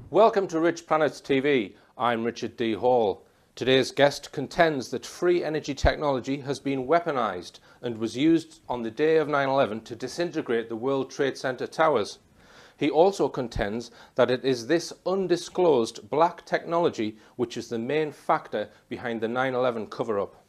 Welcome to RichPlanet TV. I'm Richard D. Hall. Today's guest contends that free energy technology has been weaponized and was used on the day of 9/11 to disintegrate the World Trade Center towers. He also contends that it is this undisclosed black technology which is the main factor behind the 9/11 cover-up.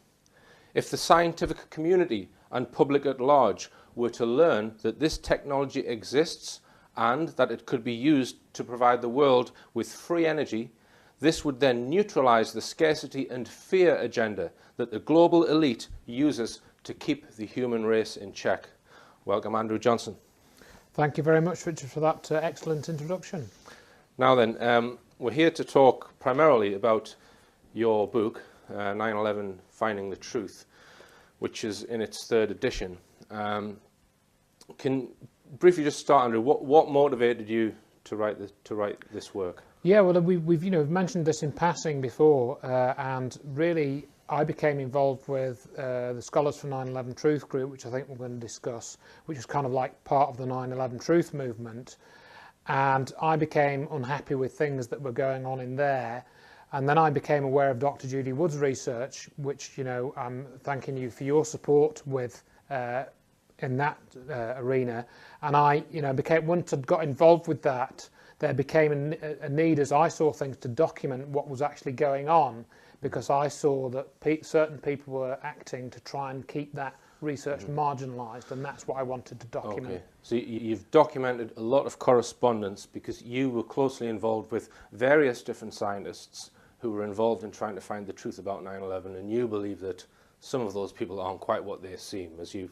If the scientific community and public at large were to learn that this technology exists and that it could be used to provide the world with free energy, this would then neutralize the scarcity and fear agenda that the global elite uses to keep the human race in check. Welcome, Andrew Johnson. Thank you very much, Richard, for that excellent introduction. Now then, we're here to talk primarily about your book, 9/11 Finding the Truth, which is in its third edition. Can briefly just start, Andrew, what motivated you to write this work? Yeah, well, we've mentioned this in passing before, and really I became involved with the Scholars for 9/11 Truth group, which I think we're going to discuss, which is kind of like part of the 9/11 Truth movement, and I became unhappy with things that were going on in there. And then I became aware of Dr. Judy Wood's research, which, I'm thanking you for your support with in that arena. And I, once I got involved with that, there became a need, as I saw things, to document what was actually going on, because I saw that certain people were acting to try and keep that research marginalised, and that's what I wanted to document. Okay. So you've documented a lot of correspondence because you were closely involved with various different scientists who were involved in trying to find the truth about 9/11, and you believe that some of those people aren't quite what they seem, as you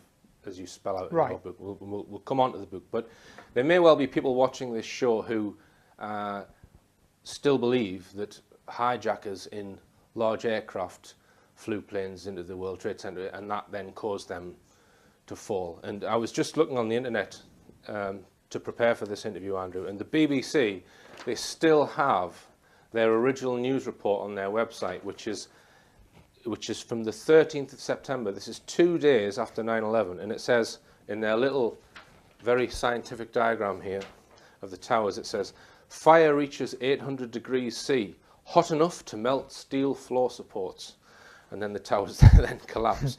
spell out in your book. We'll come on to the book, but there may well be people watching this show who still believe that hijackers in large aircraft flew planes into the World Trade Center, and that then caused them to fall. And I was just looking on the internet to prepare for this interview, Andrew, and the BBC, they still have their original news report on their website, which is from the 13th of September. This is 2 days after 9/11, and it says in their little, very scientific diagram here of the towers, it says, "Fire reaches 800 degrees C, hot enough to melt steel floor supports." And then the towers then collapse.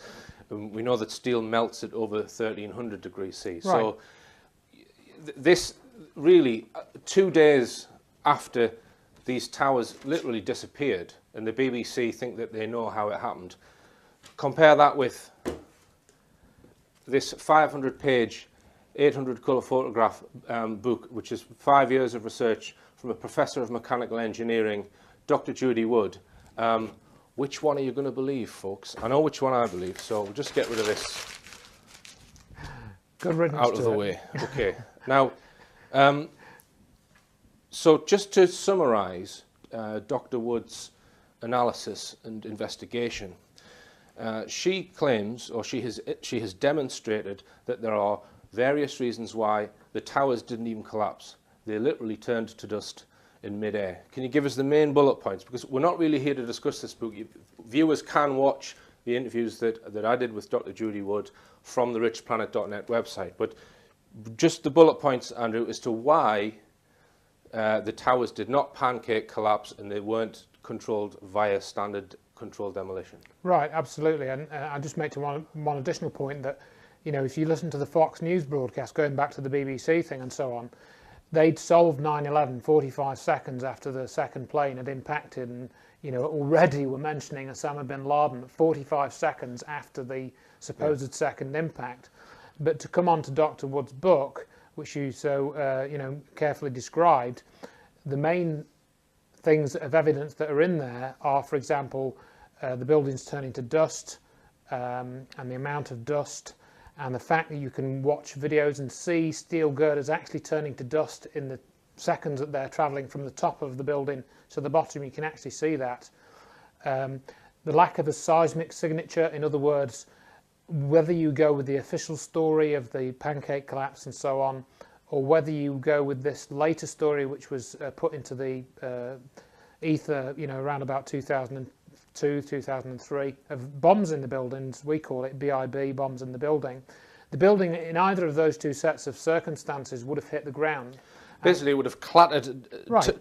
We know that steel melts at over 1300 degrees C. Right. So this really, 2 days after these towers literally disappeared, and the BBC think that they know how it happened. Compare that with this 500-page, 800-colour photograph book, which is 5 years of research from a professor of mechanical engineering, Dr. Judy Wood. Which one are you going to believe, folks? I know which one I believe, so we'll just get rid of this out of the way. Okay. Now, so just to summarise Dr. Wood's analysis and investigation, she claims, or she has demonstrated, that there are various reasons why the towers didn't even collapse. They literally turned to dust in mid-air. Can you give us the main bullet points? Because we're not really here to discuss this book. Viewers can watch the interviews that I did with Dr. Judy Wood from the RichPlanet.net website. But just the bullet points, Andrew, as to why the towers did not pancake collapse and they weren't controlled via standard controlled demolition. Right, absolutely. And I just make to one additional point that, if you listen to the Fox News broadcast, going back to the BBC thing and so on, they'd solved 9/11 45 seconds after the second plane had impacted, and already were mentioning Osama bin Laden 45 seconds after the supposed second impact. But to come on to Dr. Wood's book, which you so carefully described, the main things of evidence that are in there are, for example, the buildings turning to dust, and the amount of dust, and the fact that you can watch videos and see steel girders actually turning to dust in the seconds that they're travelling from the top of the building to the bottom, you can actually see that. The lack of a seismic signature, in other words, whether you go with the official story of the pancake collapse and so on, or whether you go with this later story which was put into the ether, around about 2002, 2003, of bombs in the buildings. We call it BIB, bombs in the building. The building, in either of those two sets of circumstances, would have hit the ground. Basically, it would have clattered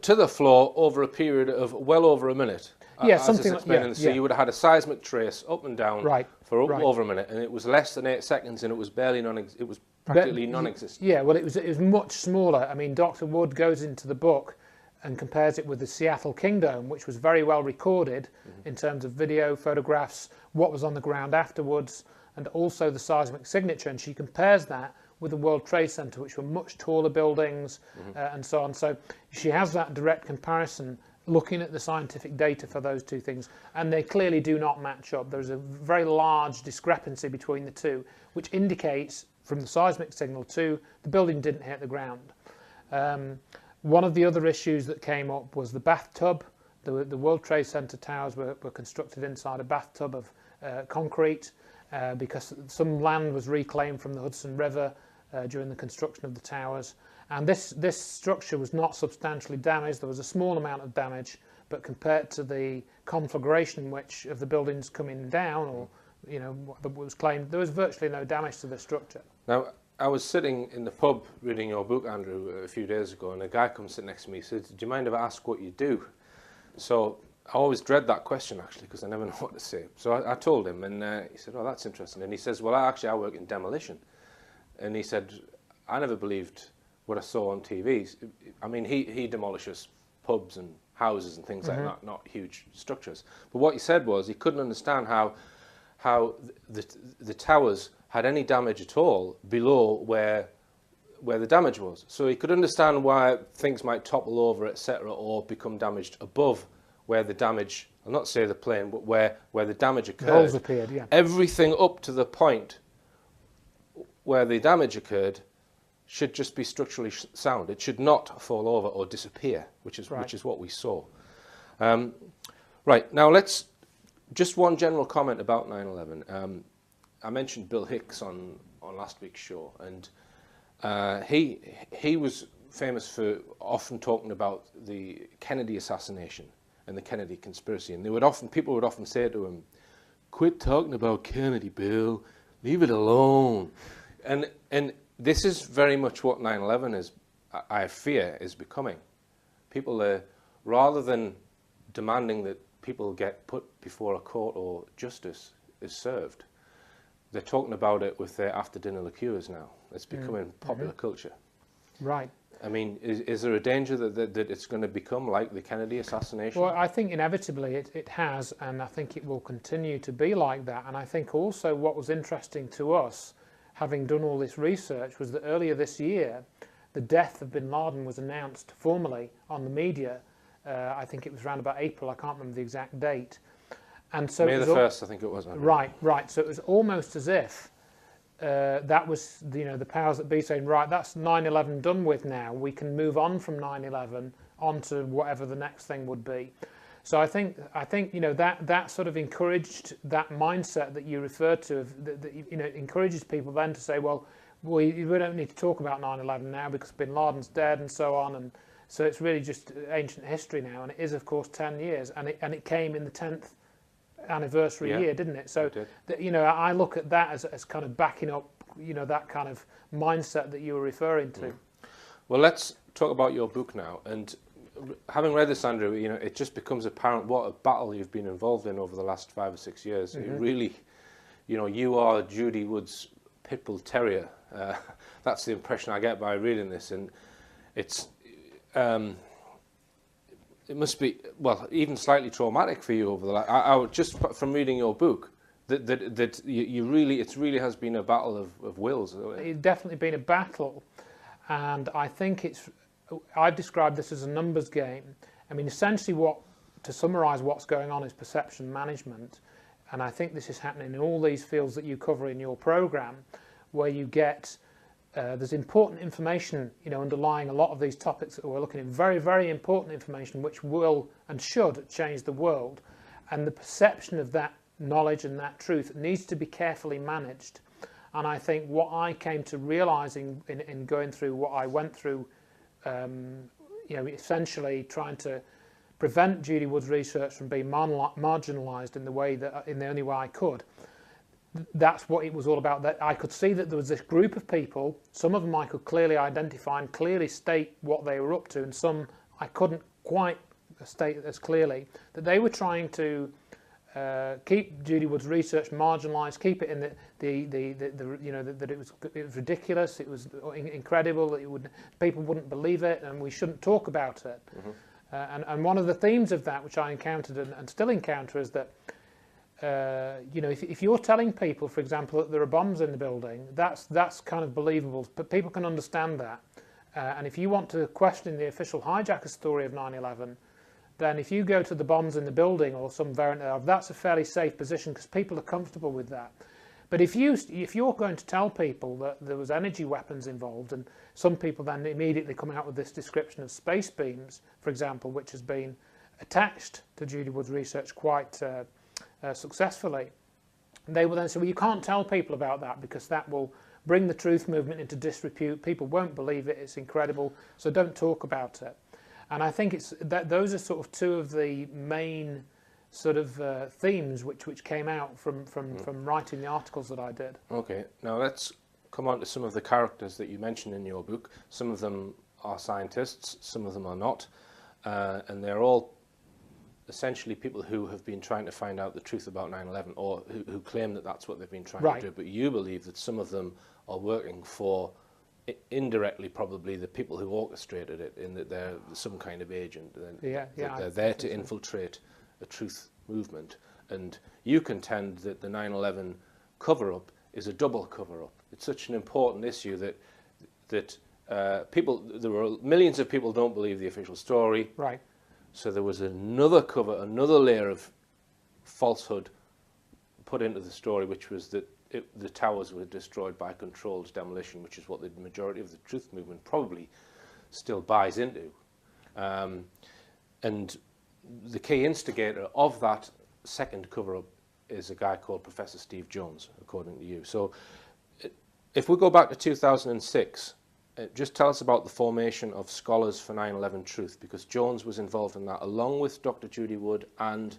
to the floor over a period of well over a minute. Yeah, something like that. So you would have had a seismic trace up and down for over a minute, and it was less than 8 seconds, and it was barely it was practically non-existent. Yeah, well, it was much smaller. I mean, Dr. Wood goes into the book and compares it with the Seattle Kingdom, which was very well recorded in terms of video, photographs, what was on the ground afterwards, and also the seismic signature. And she compares that with the World Trade Center, which were much taller buildings and so on. So she has that direct comparison, looking at the scientific data for those two things, and they clearly do not match up. There's a very large discrepancy between the two, which indicates from the seismic signal too, the building didn't hit the ground. One of the other issues that came up was the bathtub. The World Trade Center towers were constructed inside a bathtub of concrete because some land was reclaimed from the Hudson River during the construction of the towers. And this structure was not substantially damaged. There was a small amount of damage, but compared to the conflagration which of the buildings coming down, or what was claimed, there was virtually no damage to the structure. Now, I was sitting in the pub reading your book, Andrew, a few days ago, and a guy comes sit next to me. He said, "Do you mind if I ask what you do?" So I always dread that question, actually, because I never know what to say. So I told him, and he said, "Oh, that's interesting." And he says, "Well, I work in demolition." And he said, "I never believed what I saw on TV." I mean, he demolishes pubs and houses and things like that, not huge structures. But what he said was he couldn't understand how the towers had any damage at all below where the damage was. So he could understand why things might topple over, etc., or become damaged above where the damage, I'll not say the plane, but where the damage occurred. The holes appeared, yeah. Everything up to the point where the damage occurred should just be structurally sound. It should not fall over or disappear, which is what we saw. Right, now let's, just one general comment about 9/11. I mentioned Bill Hicks on last week's show, and he was famous for often talking about the Kennedy assassination and the Kennedy conspiracy, and people would often say to him, "Quit talking about Kennedy, Bill. Leave it alone." And this is very much what 9/11 is, I fear, is becoming. People, rather than demanding that people get put before a court or justice is served, they're talking about it with their after-dinner liqueurs now. It's becoming popular culture. Right. I mean, is there a danger that it's going to become like the Kennedy assassination? Well, I think inevitably it has, and I think it will continue to be like that. And I think also what was interesting to us, having done all this research, was that earlier this year, the death of bin Laden was announced formally on the media. I think it was around about April, I can't remember the exact date. And so May the 1st, I think it was. Right. So it was almost as if that was the powers that be saying, right, that's 9/11 done with now. We can move on from 9/11 on to whatever the next thing would be. So I think that sort of encouraged that mindset that you referred to. That encourages people then to say, well, we don't need to talk about 9/11 now because bin Laden's dead and so on, and so it's really just ancient history now. And it is, of course, 10 years, and it came in the 10th anniversary year, didn't it? So I look at that as kind of backing up that kind of mindset that you were referring to. Well, let's talk about your book now. And having read this, Andrew, it just becomes apparent what a battle you've been involved in over the last 5 or 6 years. It really, you are Judy Wood's pit bull terrier. That's the impression I get by reading this, and it's it must be, well, even slightly traumatic for you over the last. I just from reading your book that you really, it really has been a battle of wills. It's definitely been a battle, and I think I've described this as a numbers game. I mean, essentially, to summarise what's going on is perception management, and I think this is happening in all these fields that you cover in your programme, where you get there's important information, underlying a lot of these topics that we're looking at. Very, very important information which will and should change the world. And the perception of that knowledge and that truth needs to be carefully managed. And I think what I came to realising in going through what I went through, essentially trying to prevent Judy Wood's research from being marginalised in the only way I could. That's what it was all about. That I could see that there was this group of people. Some of them I could clearly identify and clearly state what they were up to, and some I couldn't quite state as clearly. That they were trying to keep Judy Wood's research marginalised, keep it in that it was ridiculous, it was incredible, that people wouldn't believe it, and we shouldn't talk about it. Mm-hmm. And one of the themes of that, which I encountered and still encounter, is that if you're telling people, for example, that there are bombs in the building, that's kind of believable, but people can understand that. And if you want to question the official hijacker story of 9/11, then if you go to the bombs in the building or some variant thereof, that's a fairly safe position because people are comfortable with that. But if you're going to tell people that there was energy weapons involved, and some people then immediately come out with this description of space beams, for example, which has been attached to Judy Wood's research quite successfully, they will then say, well, you can't tell people about that because that will bring the truth movement into disrepute. People won't believe it. It's incredible. So don't talk about it. And I think those are sort of two of the main sort of themes which came out from writing the articles that I did. Okay, now let's come on to some of the characters that you mentioned in your book. Some of them are scientists, some of them are not, and they're all essentially people who have been trying to find out the truth about 9/11, or who claim that that's what they've been trying to do. But you believe that some of them are working for, indirectly probably, the people who orchestrated it, in that they're some kind of agent. They're there to infiltrate a truth movement. And you contend that the 9/11 cover-up is a double cover-up. It's such an important issue that there were millions of people don't believe the official story. Right. So there was another layer of falsehood put into the story, which was that the towers were destroyed by controlled demolition, which is what the majority of the truth movement probably still buys into. And the key instigator of that second cover-up is a guy called Professor Steve Jones, according to you. So if we go back to 2006, just tell us about the formation of Scholars for 9/11 Truth, because Jones was involved in that, along with Dr. Judy Wood and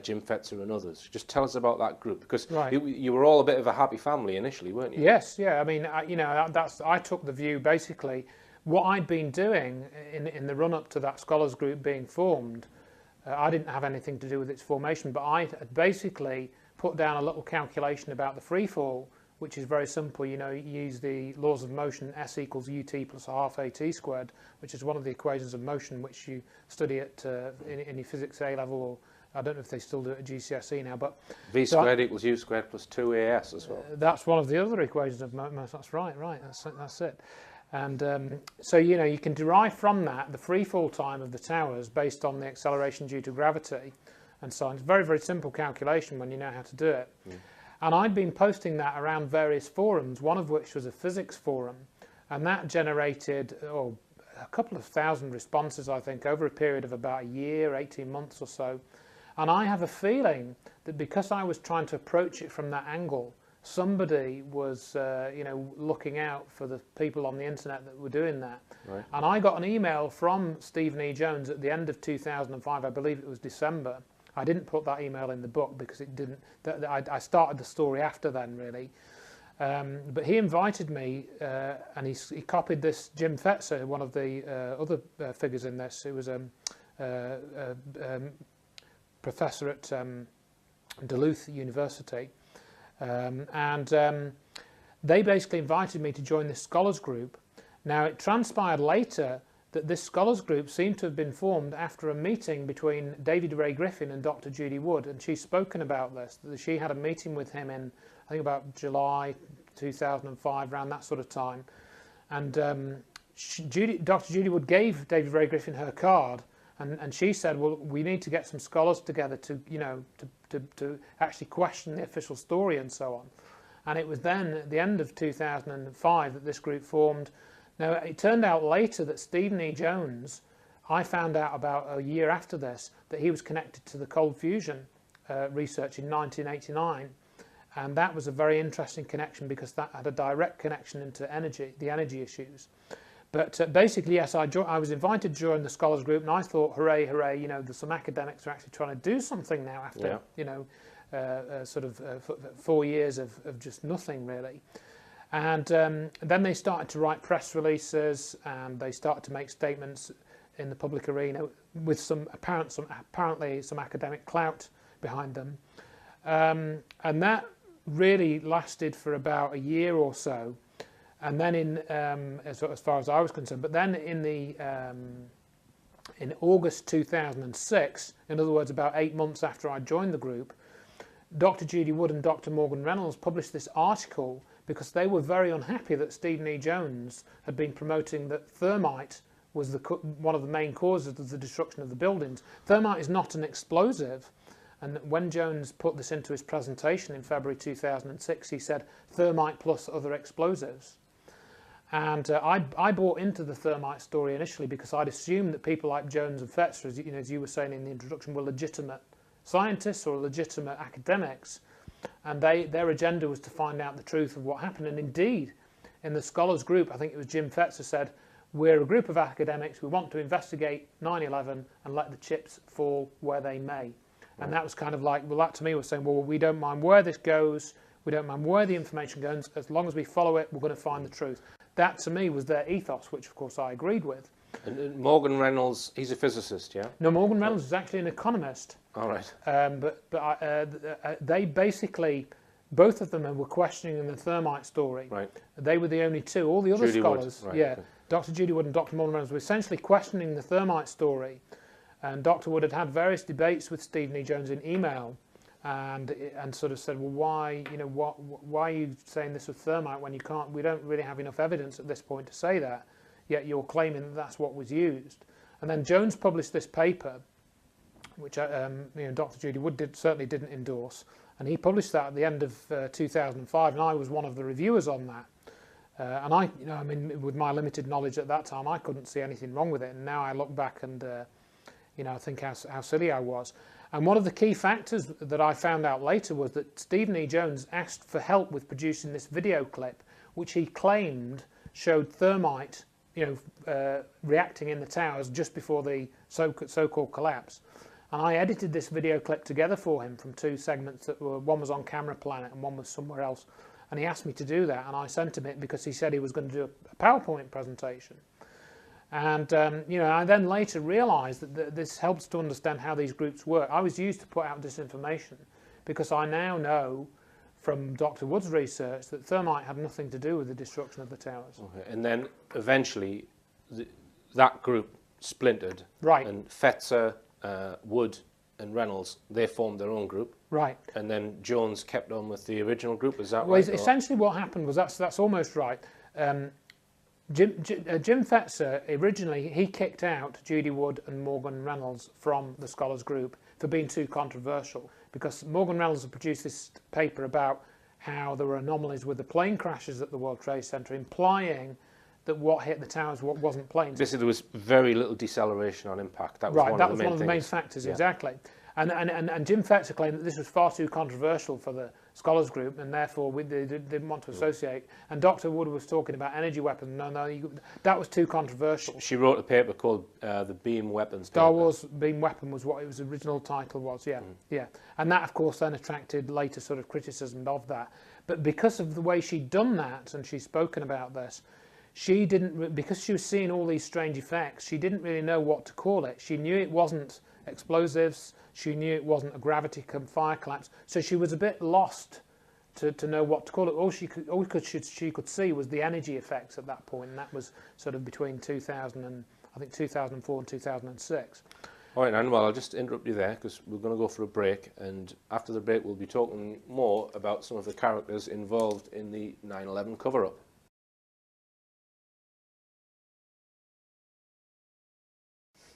Jim Fetzer and others. Just tell us about that group, because you were all a bit of a happy family initially, weren't you? Yes, yeah. I mean, I took the view, basically, what I'd been doing in the run-up to that scholars group being formed. I didn't have anything to do with its formation, but I had basically put down a little calculation about the free fall, which is very simple. You use the laws of motion, S equals ut plus a half at squared, which is one of the equations of motion which you study at in your physics A level, or I don't know if they still do it at GCSE now. But V squared equals u squared plus 2as as well. That's one of the other equations of motion. That's right. That's it. And so you can derive from that the free fall time of the towers based on the acceleration due to gravity, and so on. It's a very, very simple calculation when you know how to do it. And I'd been posting that around various forums, one of which was a physics forum, and that generated a couple of thousand responses, I think, over a period of about a year, 18 months or so. And I have a feeling that because I was trying to approach it from that angle, somebody was looking out for the people on the internet that were doing that. Right. And I got an email from Stephen E. Jones at the end of 2005, I believe it was December. I didn't put that email in the book because it didn't. I started the story after then, really. But he invited me, and he copied this Jim Fetzer, one of the other figures in this. It was a professor at Duluth University, and they basically invited me to join this scholars group. Now, it transpired later that this scholars group seemed to have been formed after a meeting between David Ray Griffin and Dr. Judy Wood, and she's spoken about this, that she had a meeting with him in, I think, about July 2005, around that sort of time. And Dr. Judy Wood gave David Ray Griffin her card, and she said, well, we need to get some scholars together to actually question the official story and so on. And it was then at the end of 2005 that this group formed. Now, it turned out later that Stephen E. Jones, I found out about a year after this, that he was connected to the cold fusion research in 1989. And that was a very interesting connection because that had a direct connection into energy, the energy issues. But basically, yes, I was invited to join the scholars group, and I thought, hooray, hooray, you know, there's some academics are actually trying to do something now after, you know, 4 years of just nothing really. And then they started to write press releases, and they started to make statements in the public arena with apparently some academic clout behind them. And that really lasted for about a year or so. And then as far as I was concerned, but then in August 2006, in other words, about 8 months after I joined the group, Dr. Judy Wood and Dr. Morgan Reynolds published this article because they were very unhappy that Stephen E. Jones had been promoting that thermite was one of the main causes of the destruction of the buildings. Thermite is not an explosive. And when Jones put this into his presentation in February 2006, he said thermite plus other explosives. And I bought into the thermite story initially because I'd assumed that people like Jones and Fetzer, as you were saying in the introduction, were legitimate scientists or legitimate academics, and their agenda was to find out the truth of what happened. And indeed, in the scholars group, I think it was Jim Fetzer said, we're a group of academics, we want to investigate 9/11 and let the chips fall where they may. And that was kind of like, well, that to me was saying, well, we don't mind where this goes, we don't mind where the information goes, as long as we follow it, we're going to find the truth. That to me was their ethos, which of course I agreed with. And Morgan Reynolds, he's a physicist, yeah? No, Morgan Reynolds is actually an economist. All right. They basically, both of them were questioning the thermite story. Right. They were the only two. All the other Judy scholars, Wood. Right, yeah, okay. Dr. Judy Wood and Dr. Morgan Reynolds were essentially questioning the thermite story. And Dr. Wood had had various debates with Stephen E. Jones in email, and sort of said, well, why are you saying this with thermite when we don't really have enough evidence at this point to say that, yet you're claiming that that's what was used. And then Jones published this paper, which Dr. Judy Wood certainly didn't endorse, and he published that at the end of 2005, and I was one of the reviewers on that. And I mean, with my limited knowledge at that time, I couldn't see anything wrong with it. And now I look back and I think how silly I was. And one of the key factors that I found out later was that Stephen E. Jones asked for help with producing this video clip, which he claimed showed thermite, reacting in the towers just before the so-called collapse. And I edited this video clip together for him from two segments that were, one was on Camera Planet and one was somewhere else. And he asked me to do that, and I sent him it because he said he was going to do a PowerPoint presentation. And I then later realised that this helps to understand how these groups work. I was used to put out disinformation because I now know from Dr. Wood's research that thermite had nothing to do with the destruction of the towers. Okay. And then eventually that group splintered. Right. And Fetzer, Wood and Reynolds, they formed their own group. Right. And then Jones kept on with the original group, is that right? Well, essentially what happened was that's almost right. Jim Fetzer, originally, he kicked out Judy Wood and Morgan Reynolds from the scholars group for being too controversial, because Morgan Reynolds had produced this paper about how there were anomalies with the plane crashes at the World Trade Center, implying that what hit the towers wasn't planes. Basically, there was very little deceleration on impact. That was right, one that of the was main one of the things. main factors, Yeah. exactly. And Jim Fetzer claimed that this was far too controversial for the scholars group, and therefore they didn't want to associate. And Dr. Wood was talking about energy weapons. No, that was too controversial. She wrote a paper called the Beam Weapons. Star Wars Beam Weapon was what its original title was, yeah. Yeah. And that, of course, then attracted later sort of criticism of that. But because of the way she'd done that, and she's spoken about this, because she was seeing all these strange effects, she didn't really know what to call it. She knew it wasn't explosives, she knew it wasn't a gravity fire collapse, so she was a bit lost to know what to call it. All she could see was the energy effects at that point, and that was sort of between 2004 and 2006. All right, Nan, well, I'll just interrupt you there because we're going to go for a break, and after the break we'll be talking more about some of the characters involved in the 9/11 cover-up.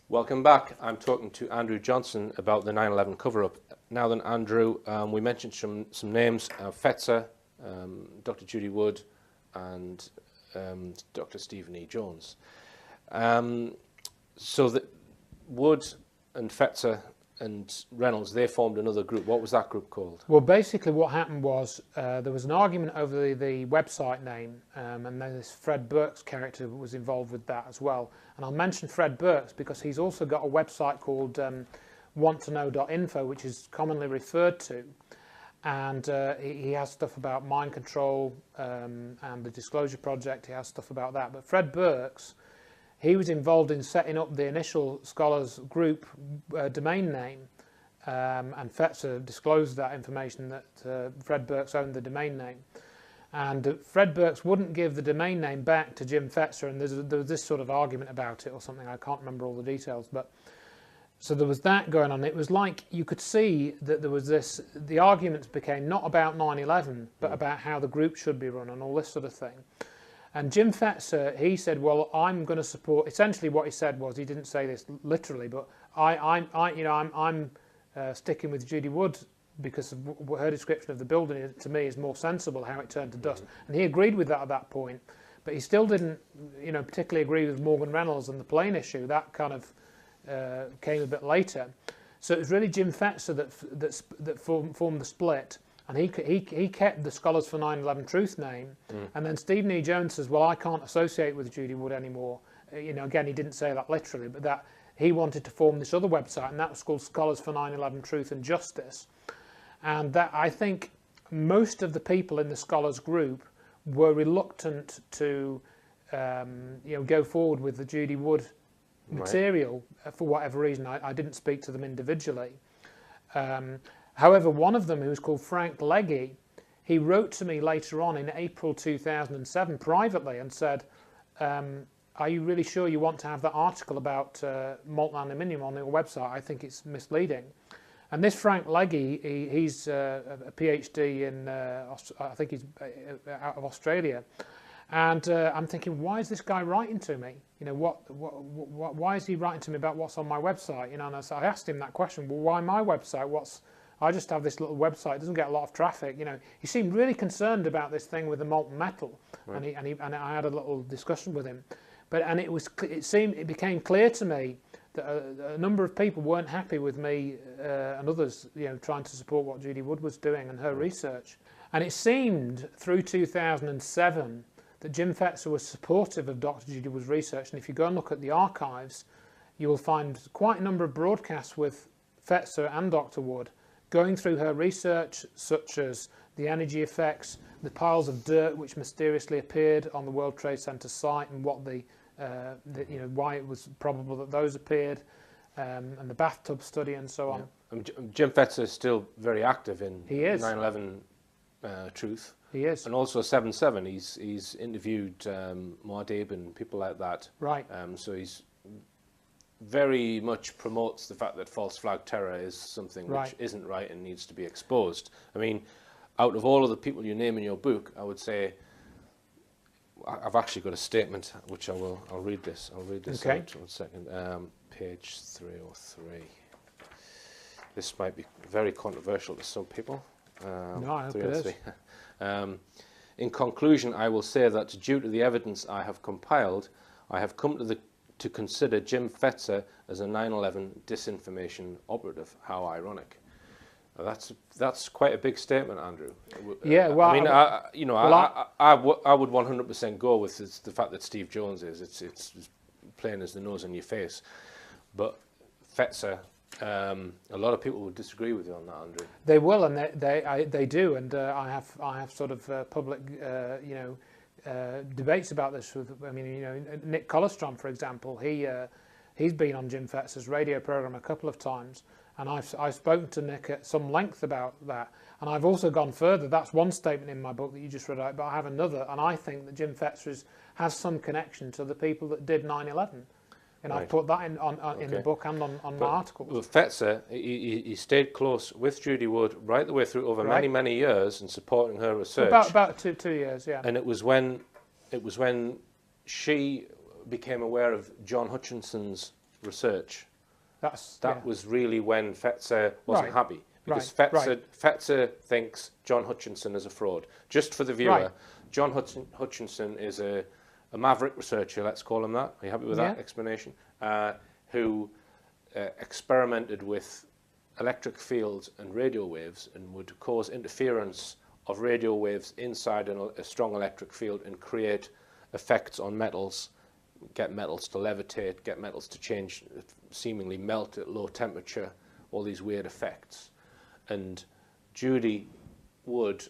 Welcome back. I'm talking to Andrew Johnson about the 9/11 cover-up. Now then, Andrew, we mentioned some names, Fetzer, Dr. Judy Wood and Dr. Stephen E. Jones. So that Wood and Fetzer and Reynolds, they formed another group. What was that group called? Well, basically what happened was there was an argument over the website name, and then this Fred Burke's character was involved with that as well. And I'll mention Fred Burke's because he's also got a website called wanttoknow.info, which is commonly referred to. And he has stuff about mind control and the Disclosure Project. He has stuff about that. But Fred Burke's, he was involved in setting up the initial Scholars Group domain name, and Fetzer disclosed that information that Fred Burke's owned the domain name. And Fred Burke's wouldn't give the domain name back to Jim Fetzer, and there was this sort of argument about it or something. I can't remember all the details, but so there was that going on. It was like you could see that there was this, the arguments became not about 9/11, but about how the group should be run and all this sort of thing. And Jim Fetzer, he said, well, I'm going to support, essentially what he said was, he didn't say this literally, but I'm sticking with Judy Wood because of her description of the building, to me, is more sensible how it turned to dust. And he agreed with that at that point, but he still didn't, particularly agree with Morgan Reynolds and the plane issue. That kind of came a bit later. So it was really Jim Fetzer that formed the split. And he kept the Scholars for 9/11 Truth name, and then Stephen E. Jones says, well, I can't associate with Judy Wood anymore. Again, he didn't say that literally, but that he wanted to form this other website, and that was called Scholars for 9/11 Truth and Justice. And that, I think most of the people in the Scholars group were reluctant to go forward with the Judy Wood material for whatever reason. I didn't speak to them individually. However, one of them, who was called Frank Legge, he wrote to me later on in April 2007 privately and said, are you really sure you want to have that article about molten aluminium on your website? I think it's misleading. And this Frank Legge, he's a PhD in, I think he's out of Australia. And I'm thinking, why is this guy writing to me? Why is he writing to me about what's on my website? And so I asked him that question. Well, why my website? I just have this little website. It doesn't get a lot of traffic. He seemed really concerned about this thing with the molten metal, right. and I had a little discussion with him. It became clear to me that a number of people weren't happy with me and others, trying to support what Judy Wood was doing and her research. And it seemed through 2007 that Jim Fetzer was supportive of Dr. Judy Wood's research. And if you go and look at the archives, you will find quite a number of broadcasts with Fetzer and Dr. Wood going through her research, such as the energy effects, the piles of dirt which mysteriously appeared on the World Trade Center site, and what why it was probable that those appeared, and the bathtub study and so on. Jim Fetzer is still very active in 9/11 Truth. He is, and also 7/7. He's interviewed Muad'Dib and people like that. Right. So he's very much promotes the fact that false flag terror is something which isn't right and needs to be exposed. I mean, out of all of the people you name in your book, I would say I've actually got a statement which I'll read this. I'll read this out 1 second. Page 303. This might be very controversial to some people. No, I hope it is. In conclusion, I will say that due to the evidence I have compiled, I have come to consider Jim Fetzer as a 9/11 disinformation operative. How ironic! That's quite a big statement, Andrew. Yeah, well, I mean, I would 100% go with the fact that Steve Jones is. It's as plain as the nose on your face. But Fetzer, a lot of people would disagree with you on that, Andrew. They will, and they do, and I have sort of public debates about this. Nick Colostrom, for example, he's been on Jim Fetzer's radio program a couple of times, and I've spoken to Nick at some length about that. And I've also gone further. That's one statement in my book that you just read out, but I have another, and I think that Jim Fetzer has some connection to the people that did 9/11. And I've put that in the book and on my articles. Well, Fetzer, he stayed close with Judy Wood right the way through over many years and supporting her research. About two years, yeah. And it was when she became aware of John Hutchinson's research. That was really when Fetzer wasn't happy. because Right. Fetzer thinks John Hutchinson is a fraud. Just for the viewer, Right. John Hutchinson is a maverick researcher, let's call him that. Are you happy with that explanation? Who experimented with electric fields and radio waves and would cause interference of radio waves inside a strong electric field and create effects on metals, get metals to levitate, get metals to change, seemingly melt at low temperature, all these weird effects. And Judy Wood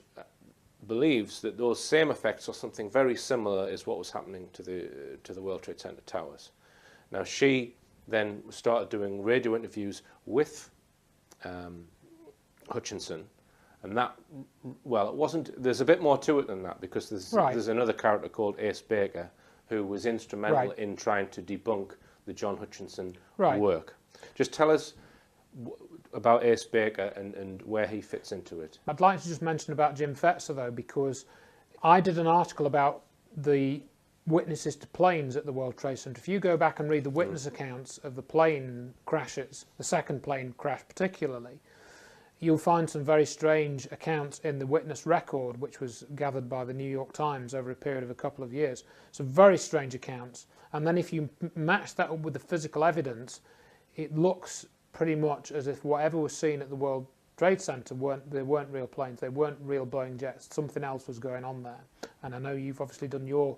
believes that those same effects are something very similar as what was happening to the World Trade Center towers. Now she then started doing radio interviews with Hutchinson, and that, well, it wasn't, there's a bit more to it than that, because there's another character called Ace Baker who was instrumental in trying to debunk the John Hutchinson work. Just tell us about Ace Baker and where he fits into it. I'd like to just mention about Jim Fetzer though, because I did an article about the witnesses to planes at the World Trade Center. If you go back and read the witness accounts of the plane crashes, the second plane crash particularly, you'll find some very strange accounts in the witness record, which was gathered by the New York Times over a period of a couple of years. Some very strange accounts. And then if you match that up with the physical evidence, it looks pretty much as if whatever was seen at the World Trade Center weren't real planes, they weren't real Boeing jets, something else was going on there. And I know you've obviously done your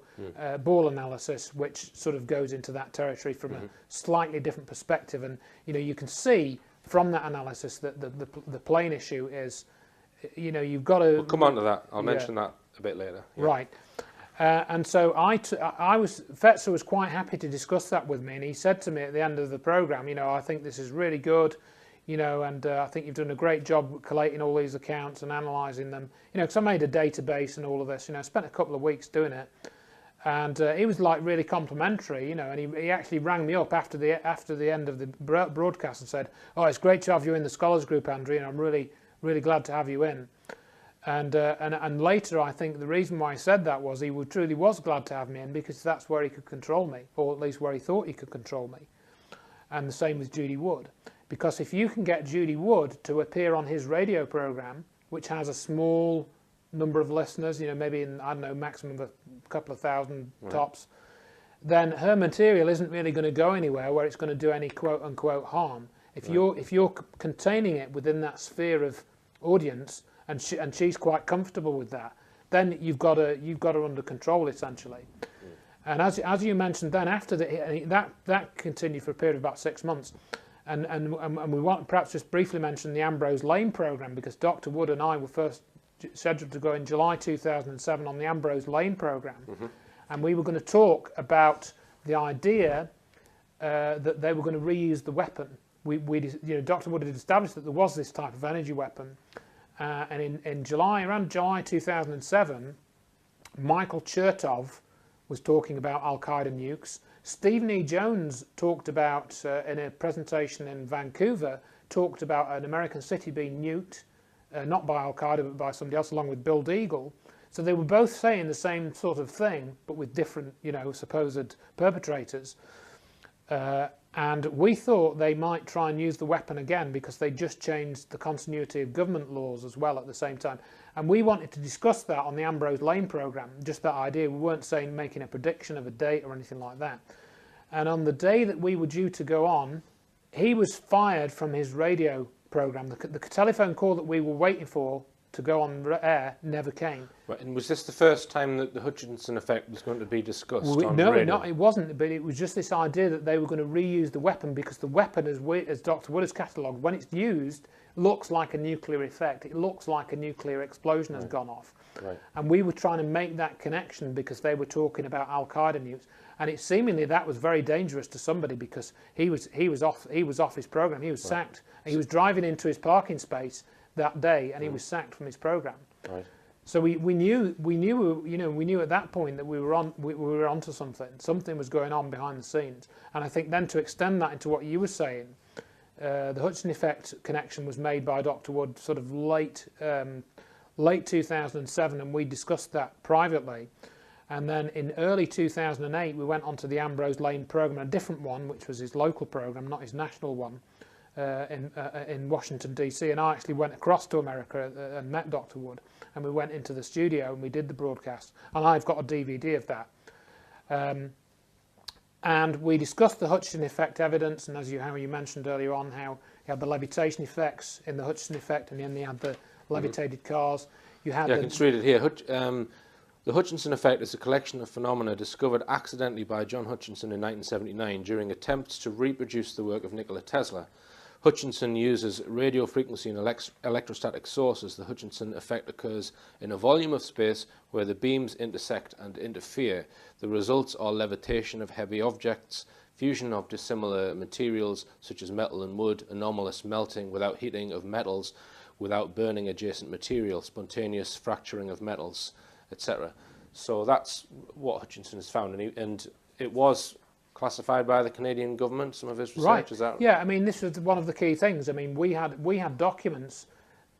ball analysis, which sort of goes into that territory from a slightly different perspective. And you can see from that analysis that the plane issue is, you've got to... We'll come on to that. I'll mention that a bit later. Yeah. Right. And so Fetzer was quite happy to discuss that with me, and he said to me at the end of the programme, I think this is really good, and I think you've done a great job collating all these accounts and analysing them, because I made a database and all of this, I spent a couple of weeks doing it. And he was like really complimentary, and he actually rang me up after the end of the broadcast and said, "Oh, it's great to have you in the Scholars Group, Andrew, and I'm really, really glad to have you in." And later, I think the reason why he said that was he truly was glad to have me in, because that's where he could control me, or at least where he thought he could control me. And the same with Judy Wood, because if you can get Judy Wood to appear on his radio program, which has a small number of listeners, maybe in, I don't know, maximum of a couple of thousand tops, then her material isn't really going to go anywhere where it's going to do any quote unquote harm. If you're containing it within that sphere of audience, and she's quite comfortable with that, then you've got her under control essentially. And as you mentioned, then after that continued for a period of about 6 months, and we want perhaps just briefly mention the Ambrose Lane program, because Dr. Wood and I were first scheduled to go in July 2007 on the Ambrose Lane program, and we were going to talk about the idea that they were going to reuse the weapon. Dr. Wood had established that there was this type of energy weapon, and in around July 2007, Michael Chertoff was talking about Al-Qaeda nukes. Stephen E. Jones talked about, in a presentation in Vancouver, talked about an American city being nuked, not by Al-Qaeda but by somebody else, along with Bill Deagle. So they were both saying the same sort of thing, but with different, supposed perpetrators. And we thought they might try and use the weapon again, because they just changed the continuity of government laws as well at the same time. And we wanted to discuss that on the Ambrose Lane program, just that idea. We weren't making a prediction of a date or anything like that. And on the day that we were due to go on, he was fired from his radio program. The telephone call that we were waiting for to go on air never came. Right, and was this the first time that the Hutchinson effect was going to be discussed on no, radio? No, it wasn't, but it was just this idea that they were going to reuse the weapon, because the weapon, as Dr. Wood has catalogued, when it's used, looks like a nuclear effect. It looks like a nuclear explosion has gone off. Right. And we were trying to make that connection, because they were talking about Al-Qaeda nukes. And it seemingly that was very dangerous to somebody, because he was off his program. He was sacked. He was driving into his parking space that day, and he was sacked from his program. Right. So we knew at that point that we were onto something. Something was going on behind the scenes. And I think then to extend that into what you were saying, the Hutchinson effect connection was made by Dr. Wood sort of late 2007, and we discussed that privately. And then in early 2008, we went onto the Ambrose Lane program, a different one, which was his local program, not his national one. in Washington DC, and I actually went across to America and met Dr. Wood, and we went into the studio and we did the broadcast, and I've got a DVD of that. And we discussed the Hutchison effect evidence, and how you mentioned earlier on, how you had the levitation effects in the Hutchison effect, and then you had the levitated cars. You had I can just read it here. The Hutchinson effect is a collection of phenomena discovered accidentally by John Hutchinson in 1979 during attempts to reproduce the work of Nikola Tesla. Hutchinson uses radio frequency and electrostatic sources. The Hutchinson effect occurs in a volume of space where the beams intersect and interfere. The results are levitation of heavy objects, fusion of dissimilar materials such as metal and wood, anomalous melting without heating of metals, without burning adjacent material, spontaneous fracturing of metals, etc. So that's what Hutchinson has found, and it was classified by the Canadian government, some of his research. Right. Is that? Yeah, I mean, this was one of the key things. I mean, we had documents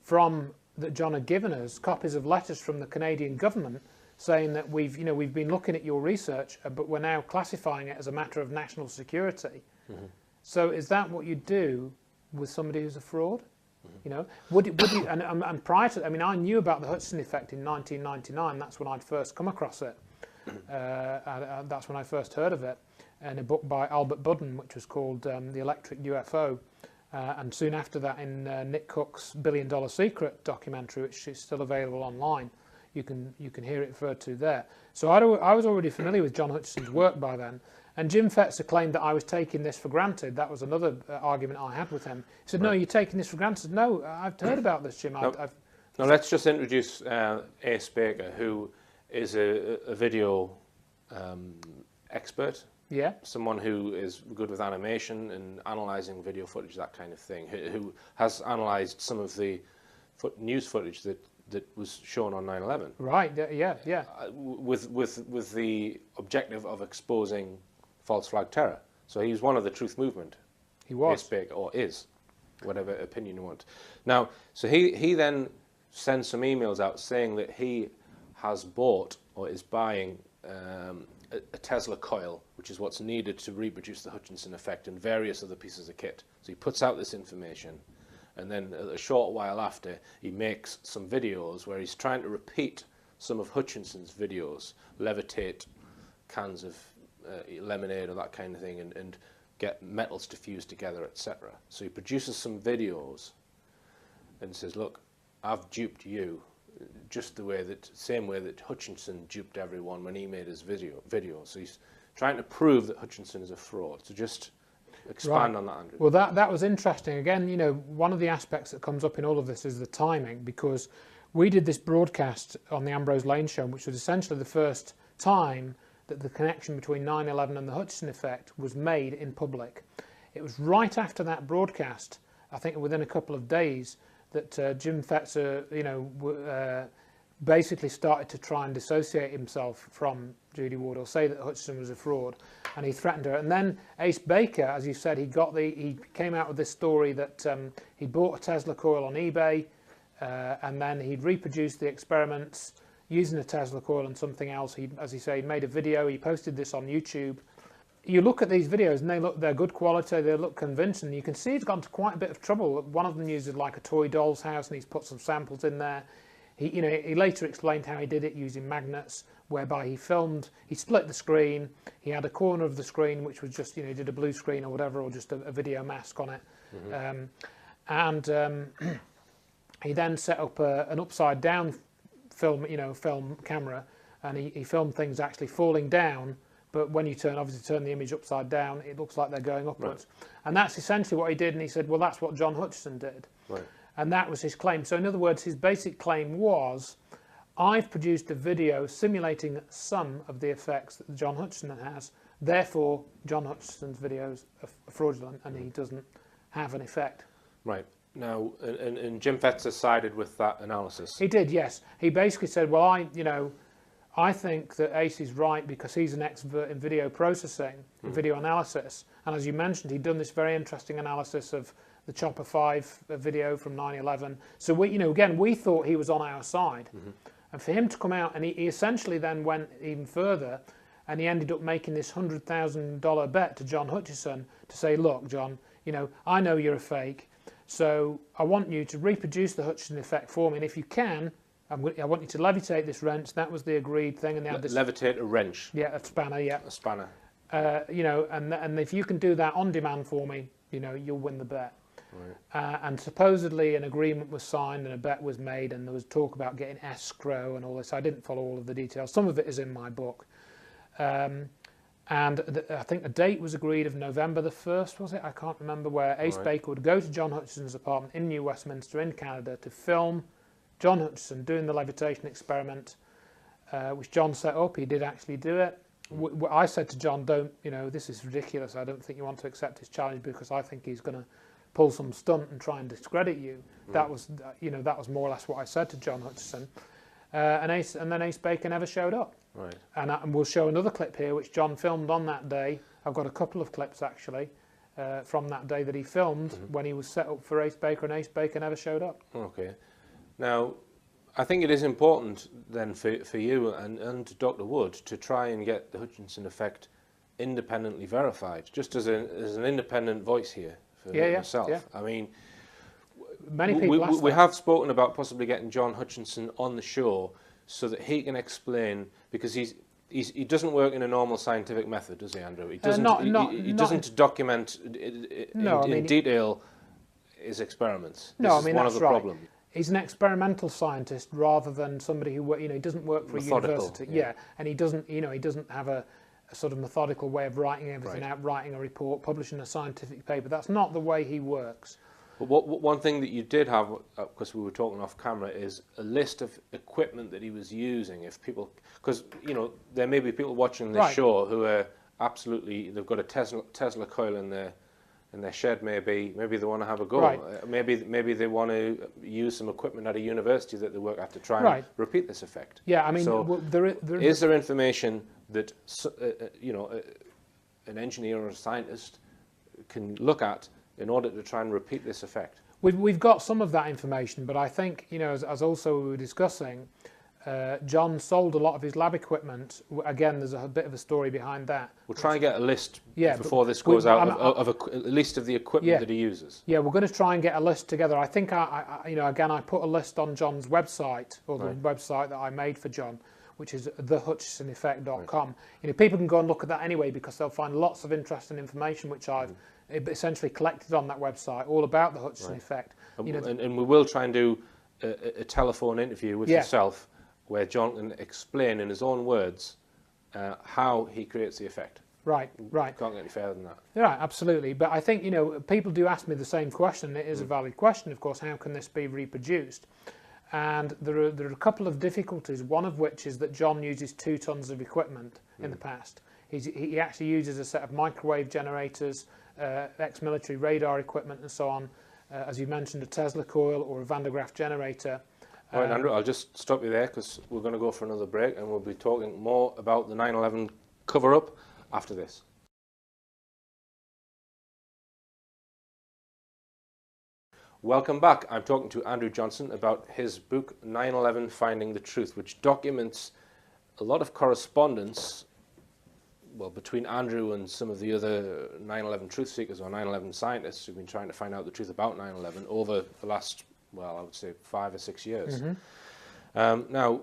that John had given us, copies of letters from the Canadian government saying that we've been looking at your research, but we're now classifying it as a matter of national security. Mm-hmm. So is that what you do with somebody who's a fraud? Mm-hmm. You know, would you? And prior to, I mean, I knew about the Hutchinson effect in 1999. That's when I'd first come across it. That's when I first heard of it, in a book by Albert Budden, which was called The Electric UFO. And soon after that, in Nick Cook's $1 Billion Secret documentary, which is still available online, you can hear it referred to there. So I was already familiar with John Hutchison's work by then. And Jim Fetzer claimed that I was taking this for granted. That was another argument I had with him. He said, "No, you're taking this for granted." No, I've heard about this, Jim. Now let's just introduce Ace Baker, who is a video expert. Yeah. Someone who is good with animation and analysing video footage, that kind of thing, who has analysed some of the news footage that was shown on 9/11. Right, yeah. With the objective of exposing false flag terror. So he's one of the truth movement. He was. Ace Baker, or is, whatever opinion you want. Now, so he then sends some emails out saying that he has bought or is buying a Tesla coil, which is what's needed to reproduce the Hutchinson effect, and various other pieces of kit. So he puts out this information, and then a short while after, he makes some videos where he's trying to repeat some of Hutchinson's videos, levitate cans of lemonade or that kind of thing, and get metals to fuse together, etc. So he produces some videos and says, "Look, I've duped you, just same way that Hutchinson duped everyone when he made his video." So he's trying to prove that Hutchinson is a fraud. So just expand on that, Andrew. Well, that was interesting. Again, you know, one of the aspects that comes up in all of this is the timing, because we did this broadcast on the Ambrose Lane show, which was essentially the first time that the connection between 9/11 and the Hutchinson effect was made in public. It was right after that broadcast, I think within a couple of days, that Jim Fetzer, basically started to try and dissociate himself from Judy Ward, or say that Hutchinson was a fraud, and he threatened her. And then Ace Baker, as you said, he came out with this story that he bought a Tesla coil on eBay, and then he'd reproduced the experiments using a Tesla coil and something else. As he said, he made a video. He posted this on YouTube. You look at these videos and they're good quality, they look convincing. You can see he's gone to quite a bit of trouble. One of them uses like a toy doll's house, and he's put some samples in there. He later explained how he did it using magnets, whereby he split the screen, he had a corner of the screen which was just, he did a blue screen or whatever, or just a video mask on it. Mm-hmm. He then set up an upside down film camera, and he filmed things actually falling down. But when you turn the image upside down, it looks like they're going upwards. Right. And that's essentially what he did. And he said, well, that's what John Hutchison did. Right. And that was his claim. So in other words, his basic claim was, I've produced a video simulating some of the effects that John Hutchison has. Therefore, John Hutchison's videos are fraudulent, and he doesn't have an effect. Right. Now, and Jim Fetzer sided with that analysis. He did, yes. He basically said, well, I think that Ace is right because he's an expert in video processing, video analysis. And as you mentioned, he'd done this very interesting analysis of the Chopper 5 video from 9/11. So we thought he was on our side. Mm-hmm. And for him to come out, and he essentially then went even further, and he ended up making this $100,000 bet to John Hutchison to say, look, John, you know, I know you're a fake, so I want you to reproduce the Hutchinson effect for me, and if you can, I want you to levitate this wrench. That was the agreed thing, and they had this levitate a wrench. Yeah, a spanner. Yeah, a spanner. You know, and if you can do that on demand for me, you know, you'll win the bet. Right. And supposedly an agreement was signed and a bet was made, and there was talk about getting escrow and all this. I didn't follow all of the details. Some of it is in my book. And I think a date was agreed of November the 1st, was it? I can't remember, where Ace Baker would go to John Hutchinson's apartment in New Westminster in Canada to film John Hutchinson doing the levitation experiment, which John set up. He did actually do it. I said to John, don't, you know, this is ridiculous. I don't think you want to accept his challenge, because I think he's going to pull some stunt and try and discredit you. That was, you know, that was more or less what I said to John Hutchinson. And then Ace Baker never showed up. Right. And we'll show another clip here, which John filmed on that day. I've got a couple of clips actually from that day that he filmed when he was set up for Ace Baker, and Ace Baker never showed up. Okay. Now, I think it is important then for you and Dr. Wood to try and get the Hutchinson effect independently verified, just as an independent voice here for myself. Yeah. I mean, many people we have spoken about possibly getting John Hutchinson on the show so that he can explain, because he doesn't work in a normal scientific method, does he, Andrew? He doesn't. He doesn't document in detail his experiments. No, this is one of the problems. He's an experimental scientist rather than somebody who, you know, he doesn't work for a university. Yeah, and he doesn't, you know, he doesn't have a sort of methodical way of writing everything out, writing a report, publishing a scientific paper. That's not the way he works. But one thing that you did have, because we were talking off camera, is a list of equipment that he was using. If people, because, you know, there may be people watching this show who are absolutely, they've got a Tesla coil in their shed, maybe they want to have a go. Right. Maybe they want to use some equipment at a university that they work at to try and repeat this effect. Yeah, I mean, so is there information that you know, an engineer or a scientist can look at in order to try and repeat this effect? We've got some of that information, but I think, you know, as also we were discussing, John sold a lot of his lab equipment. Again, there's a bit of a story behind that. We'll try and get a list before this goes out of a list of the equipment that he uses. Yeah, we're going to try and get a list together. I think, you know, again, I put a list on John's website, or the website that I made for John, which is thehutchinsoneffect.com. Right. You know, people can go and look at that anyway, because they'll find lots of interesting information, which I've essentially collected on that website, all about the Hutchinson effect. You know, and we will try and do a telephone interview with yourself, where John can explain in his own words how he creates the effect. Right. Can't get any further than that. Right, absolutely. But I think, you know, people do ask me the same question. It is a valid question, of course. How can this be reproduced? And there are a couple of difficulties, one of which is that John uses 2 tons of equipment in the past. He actually uses a set of microwave generators, ex-military radar equipment and so on, as you mentioned, a Tesla coil or a Van de Graaff generator. All right, Andrew, I'll just stop you there, because we're going to go for another break, and we'll be talking more about the 9/11 cover-up after this. Welcome back. I'm talking to Andrew Johnson about his book 9/11 Finding the Truth, which documents a lot of correspondence, well, between Andrew and some of the other 9/11 truth seekers or 9/11 scientists who've been trying to find out the truth about 9/11 over the last, well, I would say 5 or 6 years. Now,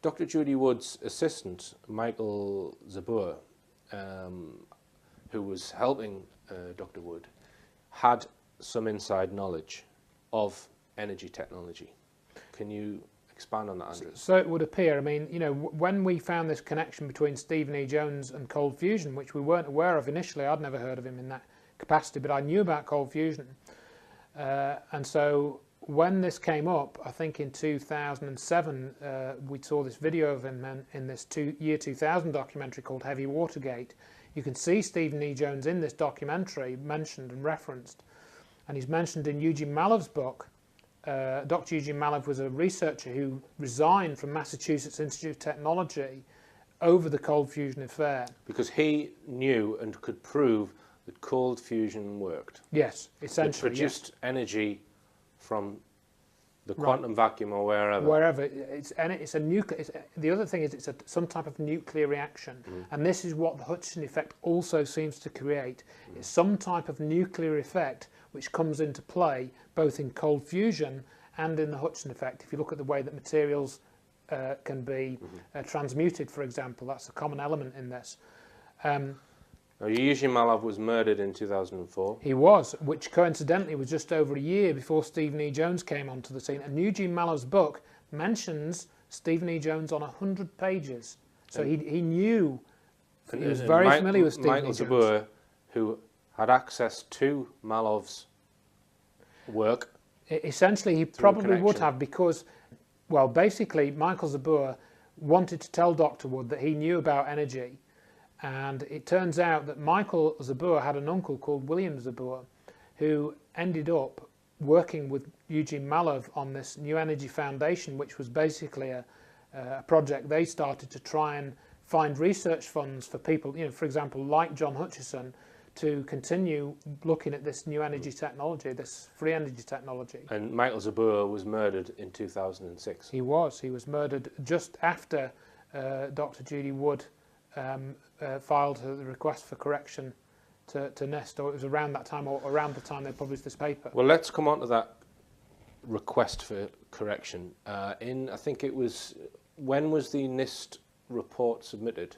Dr. Judy Wood's assistant, Michael Zabur, who was helping Dr. Wood, had some inside knowledge of energy technology. Can you expand on that, Andrew? So it would appear, I mean, you know, when we found this connection between Stephen E. Jones and cold fusion, which we weren't aware of initially, I'd never heard of him in that capacity, but I knew about cold fusion. And so when this came up, I think in 2007, we saw this video of him in this year 2000 documentary called Heavy Watergate. You can see Stephen E. Jones in this documentary mentioned and referenced. And he's mentioned in Eugene Malov's book. Dr. Eugene Malov was a researcher who resigned from Massachusetts Institute of Technology over the cold fusion affair. Because he knew and could prove that cold fusion worked. Yes, essentially. It produced energy from the quantum vacuum or wherever. Wherever it's a nuclear. The other thing is it's some type of nuclear reaction, and this is what the Hutchison effect also seems to create. It's some type of nuclear effect which comes into play both in cold fusion and in the Hutchison effect. If you look at the way that materials can be transmuted, for example, that's a common element in this. Now, Eugene Malov was murdered in 2004. He was, which coincidentally was just over a year before Stephen E. Jones came onto the scene. And Eugene Malov's book mentions Stephen E. Jones on 100 pages. So he knew, he was very familiar with Stephen E. Jones. Michael Zabur, who had access to Malov's work. Essentially, he probably would have because, well, basically, Michael Zabur wanted to tell Dr. Wood that he knew about energy. And it turns out that Michael Zabur had an uncle called William Zabur, who ended up working with Eugene Malov on this New Energy Foundation, which was basically a project they started to try and find research funds for people, for example, like John Hutchison, to continue looking at this new energy technology, this free energy technology. And Michael Zabur was murdered in 2006. He was murdered just after Dr. Judy Wood filed the request for correction to NIST, or it was around that time, or around the time they published this paper. Well, let's come on to that request for correction. I think it was, when was the NIST report submitted?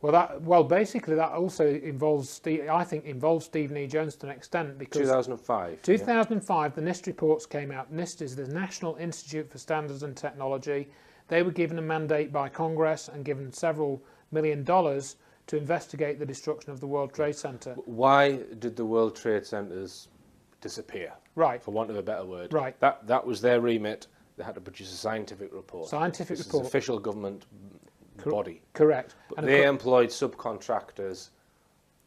Well, basically that also involves, I think, involves Stephen E. Jones to an extent, because 2005. 2005, the NIST reports came out. NIST is the National Institute for Standards and Technology. They were given a mandate by Congress and given several $1 million to investigate the destruction of the World Trade Center. Why did the World Trade Centers disappear? Right. For want of a better word. Right. That was their remit. They had to produce a scientific report. Scientific this report. Is official government body. Correct. But and they employed subcontractors.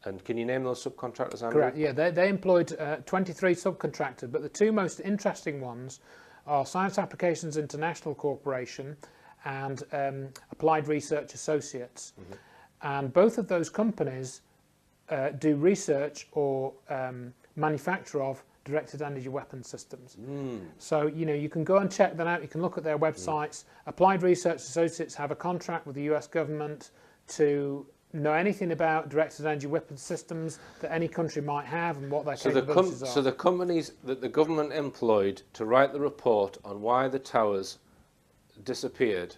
And can you name those subcontractors, Andrew? Correct. Yeah, they employed 23 subcontractors, but the two most interesting ones are Science Applications International Corporation and Applied Research Associates. And both of those companies do research or manufacture of directed energy weapon systems. So, you can go and check that out. You can look at their websites. Applied Research Associates have a contract with the US government to know anything about directed energy weapon systems that any country might have and what their capabilities are. So the companies that the government employed to write the report on why the towers disappeared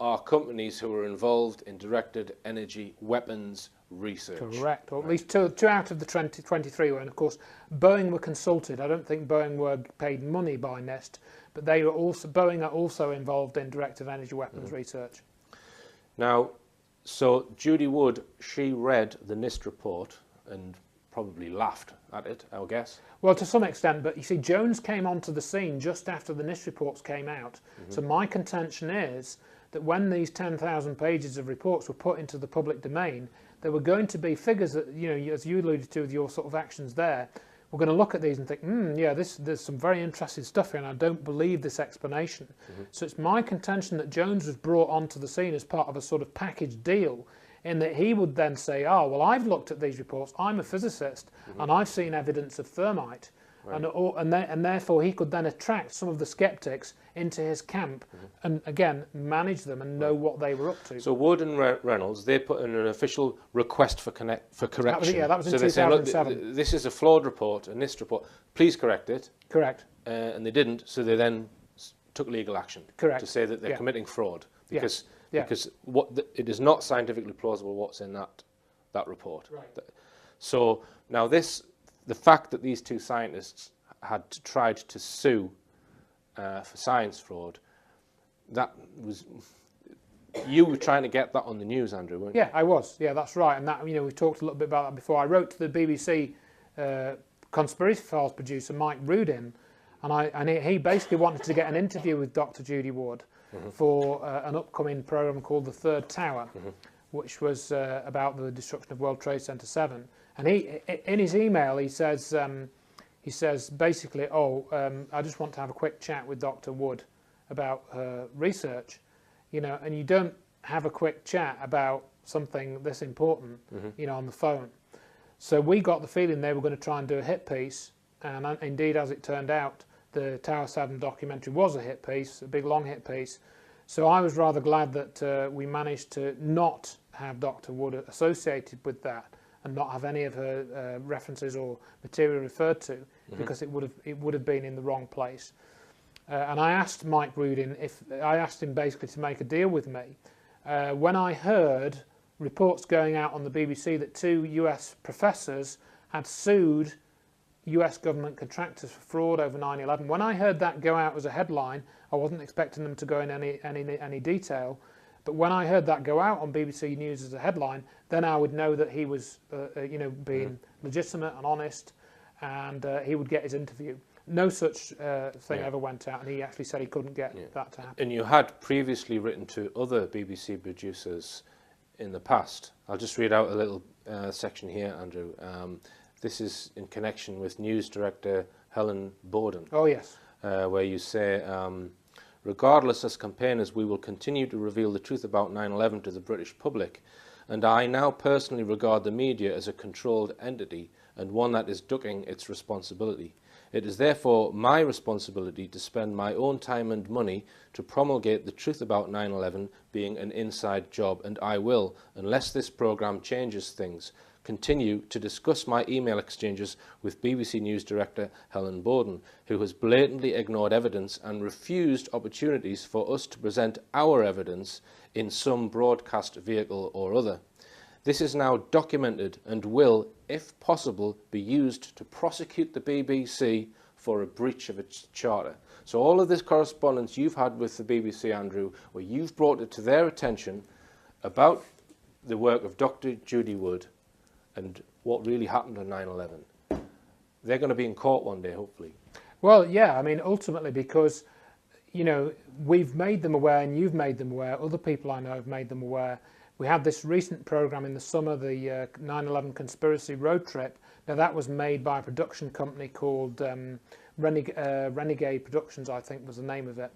are companies who were involved in directed energy weapons research. Correct, or at least two out of the 23 were, and of course Boeing were consulted. I don't think Boeing were paid money by NIST, but Boeing are also involved in directed energy weapons research. Now, so Judy Wood, she read the NIST report and probably laughed at it, I would guess. Well, to some extent, but you see, Jones came onto the scene just after the NIST reports came out. So my contention is that when these 10,000 pages of reports were put into the public domain, there were going to be figures that, as you alluded to with your sort of actions there, we're going to look at these and think, yeah, there's some very interesting stuff here, and I don't believe this explanation. So it's my contention that Jones was brought onto the scene as part of a sort of package deal, in that he would then say, oh, well, I've looked at these reports, I'm a physicist, and I've seen evidence of thermite. Right. And therefore he could then attract some of the skeptics into his camp and again manage them and know what they were up to. So Wood and Reynolds, they put in an official request for correction. That was in 2007. They said, look, this is a flawed report, a NIST report. Please correct it. Correct. And they didn't, so they then took legal action. Correct. To say that they're committing fraud because because it is not scientifically plausible what's in that report. Right. So now the fact that these two scientists had tried to sue for science fraud, that was, you were trying to get that on the news, Andrew, weren't you? Yeah, I was. Yeah, that's right. And that, we talked a little bit about that before. I wrote to the BBC Conspiracy Files producer, Mike Rudin, and he basically wanted to get an interview with Dr. Judy Wood for an upcoming programme called The Third Tower, which was about the destruction of World Trade Center 7. And he, in his email, he says basically, I just want to have a quick chat with Dr. Wood about her research, and you don't have a quick chat about something this important, on the phone. So we got the feeling they were going to try and do a hit piece, and indeed, as it turned out, the Tower 7 documentary was a hit piece, a big long hit piece. So I was rather glad that we managed to not have Dr. Wood associated with that and not have any of her references or material referred to, because it would have been in the wrong place. And I asked Mike Rudin I asked him basically to make a deal with me. When I heard reports going out on the BBC that 2 US professors had sued US government contractors for fraud over 9/11. When I heard that go out as a headline, I wasn't expecting them to go in any detail, but when I heard that go out on BBC News as a headline, then I would know that he was, being legitimate and honest, and he would get his interview. No such thing ever went out, and he actually said he couldn't get that to happen. And you had previously written to other BBC producers in the past. I'll just read out a little section here, Andrew. This is in connection with news director Helen Borden. Oh, yes. Where you say, regardless, as campaigners, we will continue to reveal the truth about 9/11 to the British public, and I now personally regard the media as a controlled entity and one that is ducking its responsibility. It is therefore my responsibility to spend my own time and money to promulgate the truth about 9/11 being an inside job, and I will, unless this programme changes things, continue to discuss my email exchanges with BBC News director Helen Borden, who has blatantly ignored evidence and refused opportunities for us to present our evidence in some broadcast vehicle or other. This is now documented and will, if possible, be used to prosecute the BBC for a breach of its charter. So all of this correspondence you've had with the BBC, Andrew, where you've brought it to their attention about the work of Dr. Judy Wood and what really happened on 9/11. They're going to be in court one day, hopefully. Well, yeah, I mean, ultimately, because, we've made them aware, and you've made them aware, other people I know have made them aware. We had this recent programme in the summer, the 9/11 Conspiracy Road Trip. Now, that was made by a production company called Renegade Productions, I think was the name of it.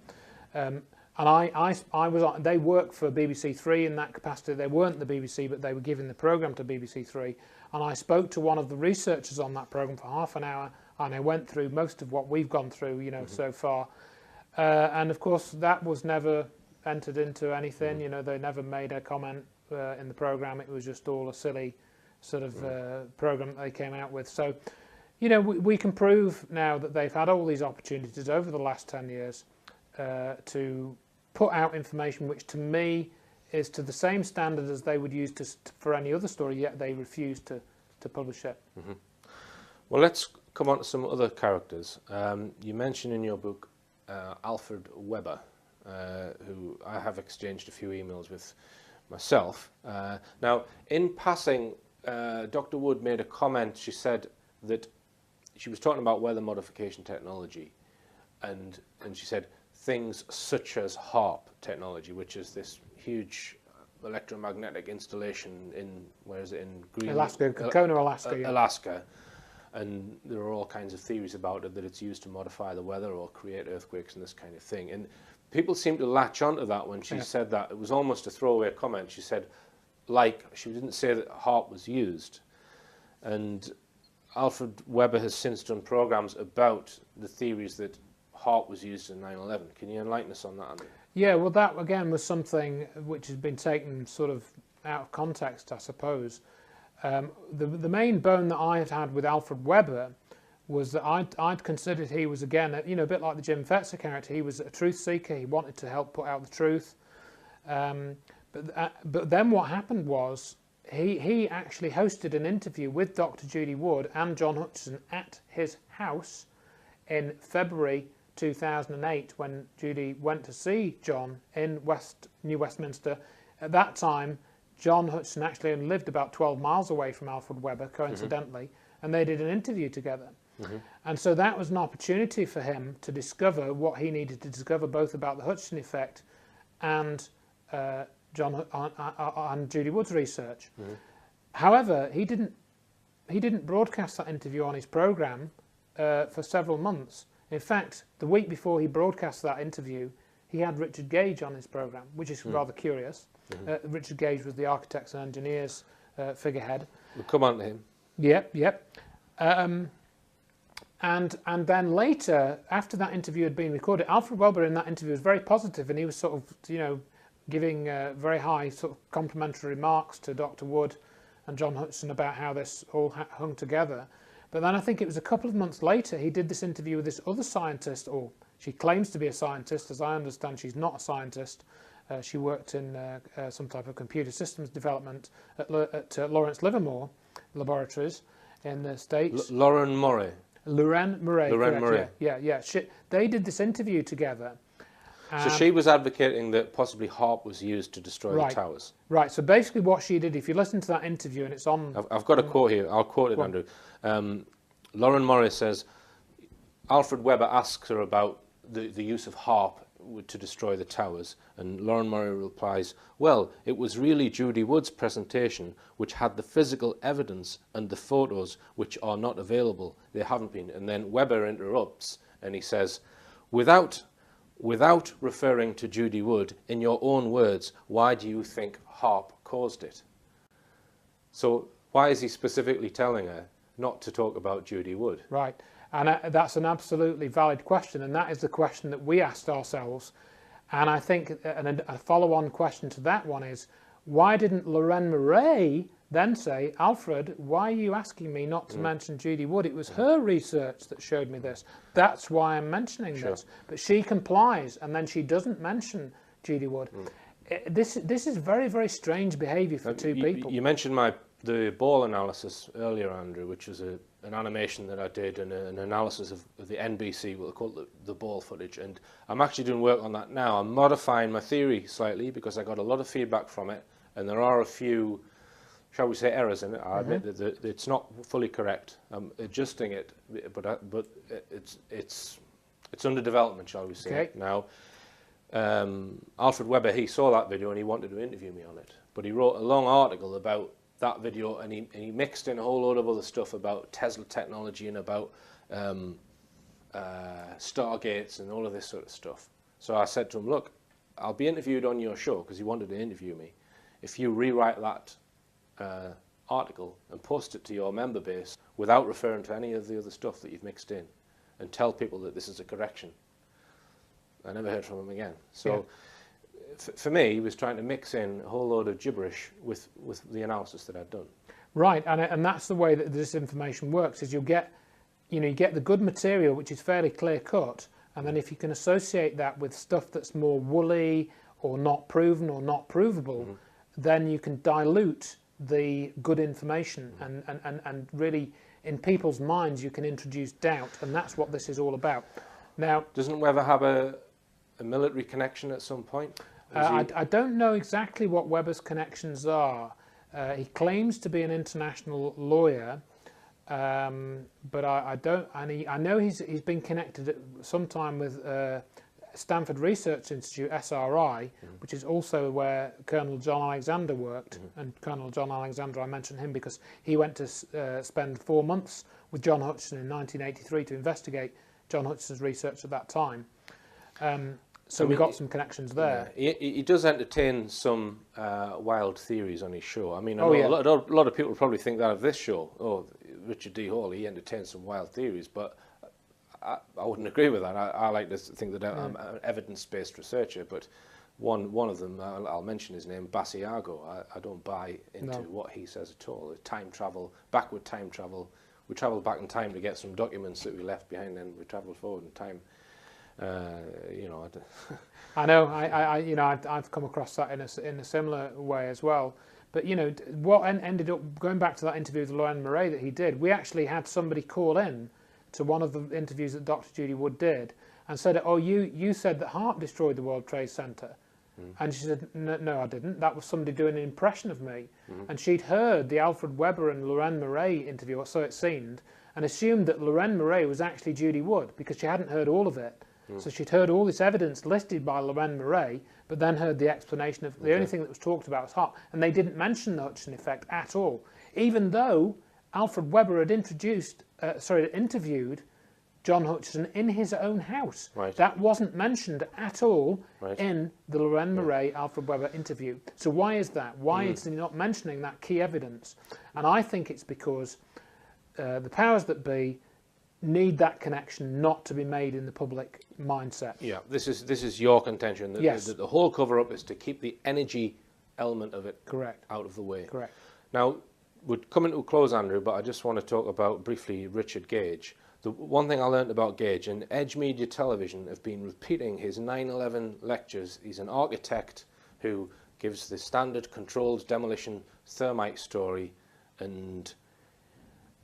And I was on, they worked for BBC Three in that capacity. They weren't the BBC, but they were giving the programme to BBC Three. And I spoke to one of the researchers on that programme for half an hour, and I went through most of what we've gone through, so far. And of course, that was never entered into anything. They never made a comment in the programme. It was just all a silly sort of programme that they came out with. So, we can prove now that they've had all these opportunities over the last 10 years to put out information which to me is to the same standard as they would use for any other story, yet they refuse to publish it. Well, let's come on to some other characters. You mentioned in your book Alfred Weber, who I have exchanged a few emails with myself. Now, in passing, Dr. Wood made a comment. She said that she was talking about weather modification technology, and she said things such as HARP technology, which is this huge electromagnetic installation in, where is it, in Green? Alaska, Kona, Alaska. Yeah. Alaska. And there are all kinds of theories about it, that it's used to modify the weather or create earthquakes and this kind of thing. And people seem to latch onto that when she said that. It was almost a throwaway comment. She said, she didn't say that HARP was used. And Alfred Weber has since done programs about the theories that HARP was used in 9/11. Can you enlighten us on that, Andy? Yeah, well, that again was something which has been taken sort of out of context, I suppose. The main bone that I had with Alfred Weber was that I'd considered he was, again, a bit like the Jim Fetzer character. He was a truth seeker. He wanted to help put out the truth. But then what happened was he actually hosted an interview with Dr. Judy Wood and John Hutchison at his house in February 2008, when Judy went to see John in New Westminster. At that time, John Hutchison actually only lived about 12 miles away from Alfred Weber, coincidentally, and they did an interview together. And so that was an opportunity for him to discover what he needed to discover, both about the Hutchison effect and and Judy Wood's research. However, he didn't broadcast that interview on his programme for several months. In fact, the week before he broadcast that interview, he had Richard Gage on his programme, which is rather curious. Richard Gage was the Architects and Engineers figurehead. We'll come on to him. Yep. And then later, after that interview had been recorded, Alfred Weber in that interview was very positive, and he was sort of, giving very high sort of complimentary remarks to Dr. Wood and John Hutchison about how this all hung together. But then I think it was a couple of months later he did this interview with this other scientist, or she claims to be a scientist. As I understand, she's not a scientist. She worked in some type of computer systems development at Lawrence Livermore Laboratories in the States. Lauren Murray. Lorraine Murray. Lorraine Murray. Yeah. They did this interview together. So she was advocating that possibly HARP was used to destroy the towers. Right. So basically what she did, if you listen to that interview, and it's on... I've got a quote here. I'll quote it, Andrew. Lauren Murray says, Alfred Weber asks her about the use of HARP to destroy the towers, and Lauren Murray replies, well, it was really Judy Wood's presentation which had the physical evidence and the photos which are not available. They haven't been. And then Weber interrupts and he says, without referring to Judy Wood, in your own words, why do you think HARP caused it? So why is he specifically telling her not to talk about Judy Wood? Right. And that's an absolutely valid question, and that is the question that we asked ourselves. And I think a follow-on question to that one is, why didn't Lorraine Murray then say, Alfred, why are you asking me not to mention Judy Wood? It was her research that showed me this. That's why I'm mentioning this. But she complies, and then she doesn't mention Judy Wood. This is very, very strange behaviour for two people. You mentioned the ball analysis earlier, Andrew, which was an animation that I did, and an analysis of the NBC, what they call the ball footage. And I'm actually doing work on that now. I'm modifying my theory slightly because I got a lot of feedback from it, and there are a few, shall we say, errors in it. I admit that it's not fully correct. I'm adjusting it, but it's under development, shall we say. Now, Alfred Weber, he saw that video and he wanted to interview me on it, but he wrote a long article about that video, and he mixed in a whole load of other stuff about Tesla technology and about Stargates and all of this sort of stuff. So I said to him, look, I'll be interviewed on your show, because he wanted to interview me, if you rewrite that article and post it to your member base without referring to any of the other stuff that you've mixed in, and tell people that this is a correction. I never heard from him again. So for me, he was trying to mix in a whole load of gibberish with the analysis that I'd done. Right, and that's the way that this information works, is you get the good material, which is fairly clear cut, and then if you can associate that with stuff that's more woolly or not proven or not provable, then you can dilute the good information, and really in people's minds you can introduce doubt, and that's what this is all about. Now, doesn't Weber have a military connection at some point? I don't know exactly what Weber's connections are. He claims to be an international lawyer, but I don't. And I know he's been connected at some time with Stanford Research Institute, SRI, which is also where Colonel John Alexander worked. And Colonel John Alexander, I mention him because he went to spend 4 months with John Hutchison in 1983 to investigate John Hutchison's research at that time. So we got some connections there. Yeah, he does entertain some wild theories on his show. I mean, a lot of people probably think that of this show. Oh, Richard D. Hall, he entertains some wild theories, but I wouldn't agree with that. I like to think that I'm an evidence-based researcher, but one of them, I'll mention his name, Basiago. I don't buy into what he says at all. Time travel, backward time travel. We travelled back in time to get some documents that we left behind, and we travelled forward in time. I know. I've come across that in a similar way as well. But what ended up going back to that interview with Lorraine Murray that he did. We actually had somebody call in to one of the interviews that Dr. Judy Wood did and said, "Oh, you said that HARP destroyed the World Trade Center," and she said, "No, I didn't. That was somebody doing an impression of me." And she'd heard the Alfred Weber and Lorraine Murray interview, or so it seemed, and assumed that Lorraine Murray was actually Judy Wood because she hadn't heard all of it. So she'd heard all this evidence listed by Lorraine Murray, but then heard the explanation of the only thing that was talked about was HARP, and they didn't mention the Hutchison effect at all, even though Alfred Weber had interviewed John Hutchison in his own house. That wasn't mentioned at all in the Lorraine Murray Alfred Weber interview. So why is that? Why is he not mentioning that key evidence? And I think it's because the powers that be need that connection not to be made in the public mindset. Yeah, this is your contention, that, Yes. that the whole cover-up is to keep the energy element of it Correct. out of the way. Correct. Now, we're coming to a close, Andrew, but I just want to talk about briefly Richard Gage. The one thing I learned about Gage, and Edge Media Television have been repeating his 9/11 lectures. He's an architect who gives the standard controlled demolition thermite story, and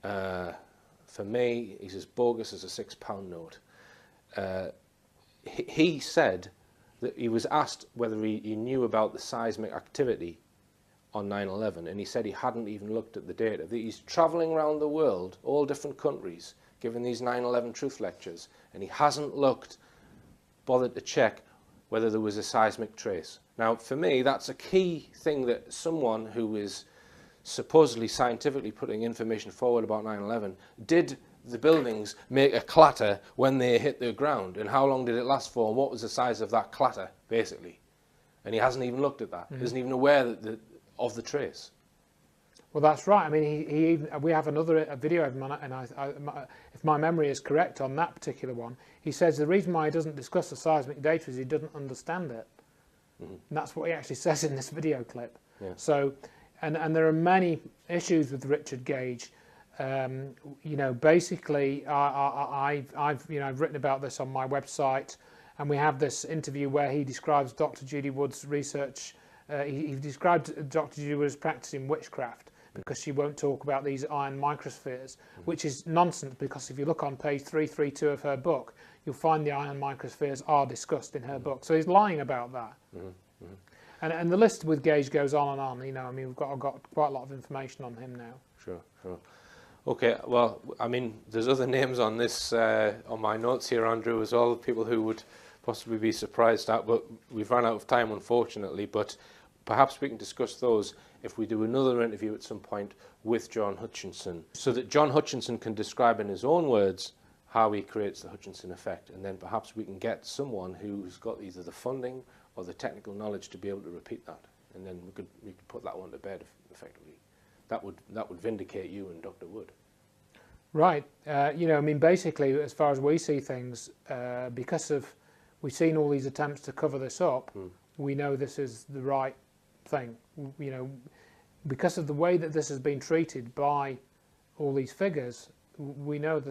for me, he's as bogus as a £6 note. He said that he was asked whether he knew about the seismic activity on 9/11, and he said he hadn't even looked at the data. He's travelling around the world, all different countries, giving these 9/11 truth lectures, and he hasn't bothered to check whether there was a seismic trace. Now, for me, that's a key thing, that someone who is supposedly scientifically putting information forward about 9/11, did the buildings make a clatter when they hit the ground, and how long did it last for, and what was the size of that clatter, basically? And he hasn't even looked at that. He isn't even aware of the trace. Well, that's right. I mean, we have another video of him, and if my memory is correct on that particular one, he says the reason why he doesn't discuss the seismic data is he doesn't understand it. And that's what he actually says in this video clip. Yeah. So, and there are many issues with Richard Gage. You know, basically, I've written about this on my website, and we have this interview where he describes Dr. Judy Wood's research. He described Dr. Judy Wood as practicing witchcraft because she won't talk about these iron microspheres, which is nonsense, because if you look on page 332 of her book, you'll find the iron microspheres are discussed in her book. So he's lying about that. And the list with Gage goes on and on. You know, I mean, I've got quite a lot of information on him now. Sure. Okay, well, I mean, there's other names on this, on my notes here, Andrew, as well, people who would possibly be surprised at, but we've run out of time, unfortunately, but perhaps we can discuss those if we do another interview at some point with John Hutchinson, so that John Hutchinson can describe in his own words how he creates the Hutchinson effect, and then perhaps we can get someone who's got either the funding or the technical knowledge to be able to repeat that, and then we could put that one to bed effectively. That would vindicate you and Dr. Wood. Right. You know, I mean, basically, as far as we see things, because we've seen all these attempts to cover this up, we know this is the right thing. You know, because of the way that this has been treated by all these figures, we know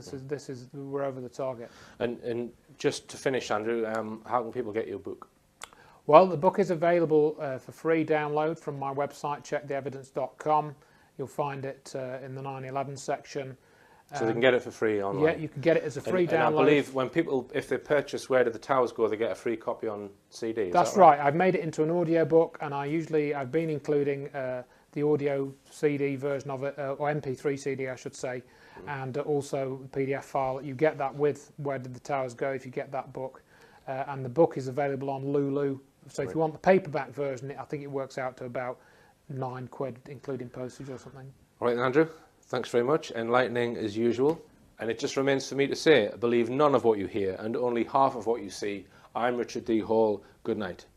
we're over the target. And just to finish, Andrew, how can people get your book? Well, the book is available for free download from my website, checktheevidence.com. You'll find it in the 9/11 section. So they can get it for free online? Yeah, you can get it as a free download. And I believe when people, if they purchase Where Did the Towers Go, they get a free copy on CD. That's right. I've made it into an audio book, and I've been including the audio CD version of it, or MP3 CD, I should say, and also the PDF file. You get that with Where Did the Towers Go if you get that book. And the book is available on Lulu. So if you want the paperback version, I think it works out to about £9, including postage or something. All right, Andrew. Thanks very much. Enlightening as usual. And it just remains for me to say, believe none of what you hear and only half of what you see. I'm Richard D. Hall. Good night.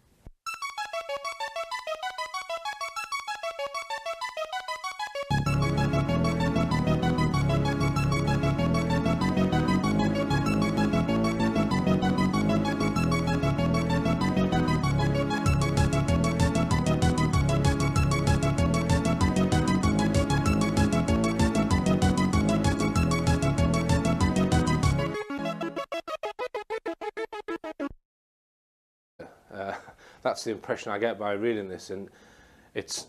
That's the impression I get by reading this, and it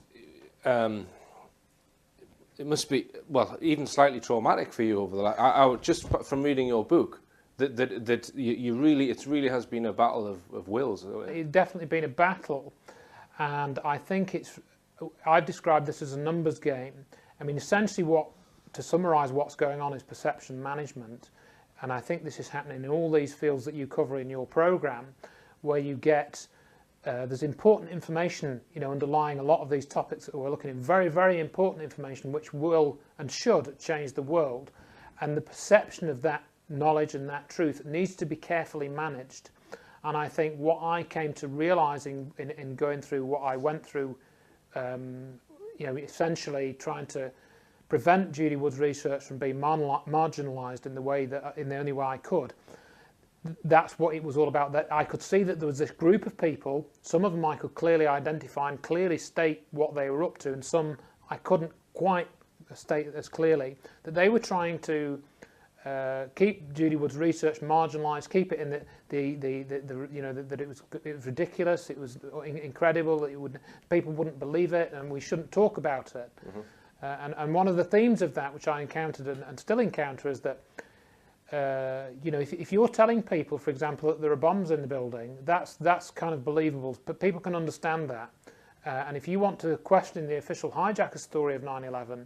must be, well, even slightly traumatic for you over the last. Just from reading your book, that you really, it really has been a battle of wills. It's definitely been a battle, and I think I've described this as a numbers game. I mean, essentially, to summarise what's going on is perception management, and I think this is happening in all these fields that you cover in your program, where you get. There's important information, you know, underlying a lot of these topics that we're looking at. Very, very important information which will and should change the world. And the perception of that knowledge and that truth needs to be carefully managed. And I think what I came to realising in going through what I went through, you know, essentially trying to prevent Judy Wood's research from being marginalised in the only way I could. That's what it was all about. That I could see that there was this group of people, some of them I could clearly identify and clearly state what they were up to, and some I couldn't quite state as clearly, that they were trying to keep Judy Wood's research marginalised, keep it in that it was ridiculous, it was incredible, that people wouldn't believe it, and we shouldn't talk about it. Mm-hmm. And one of the themes of that, which I encountered and still encounter, is that if you're telling people, for example, that there are bombs in the building, that's kind of believable, but people can understand that. And if you want to question the official hijacker story of 9/11,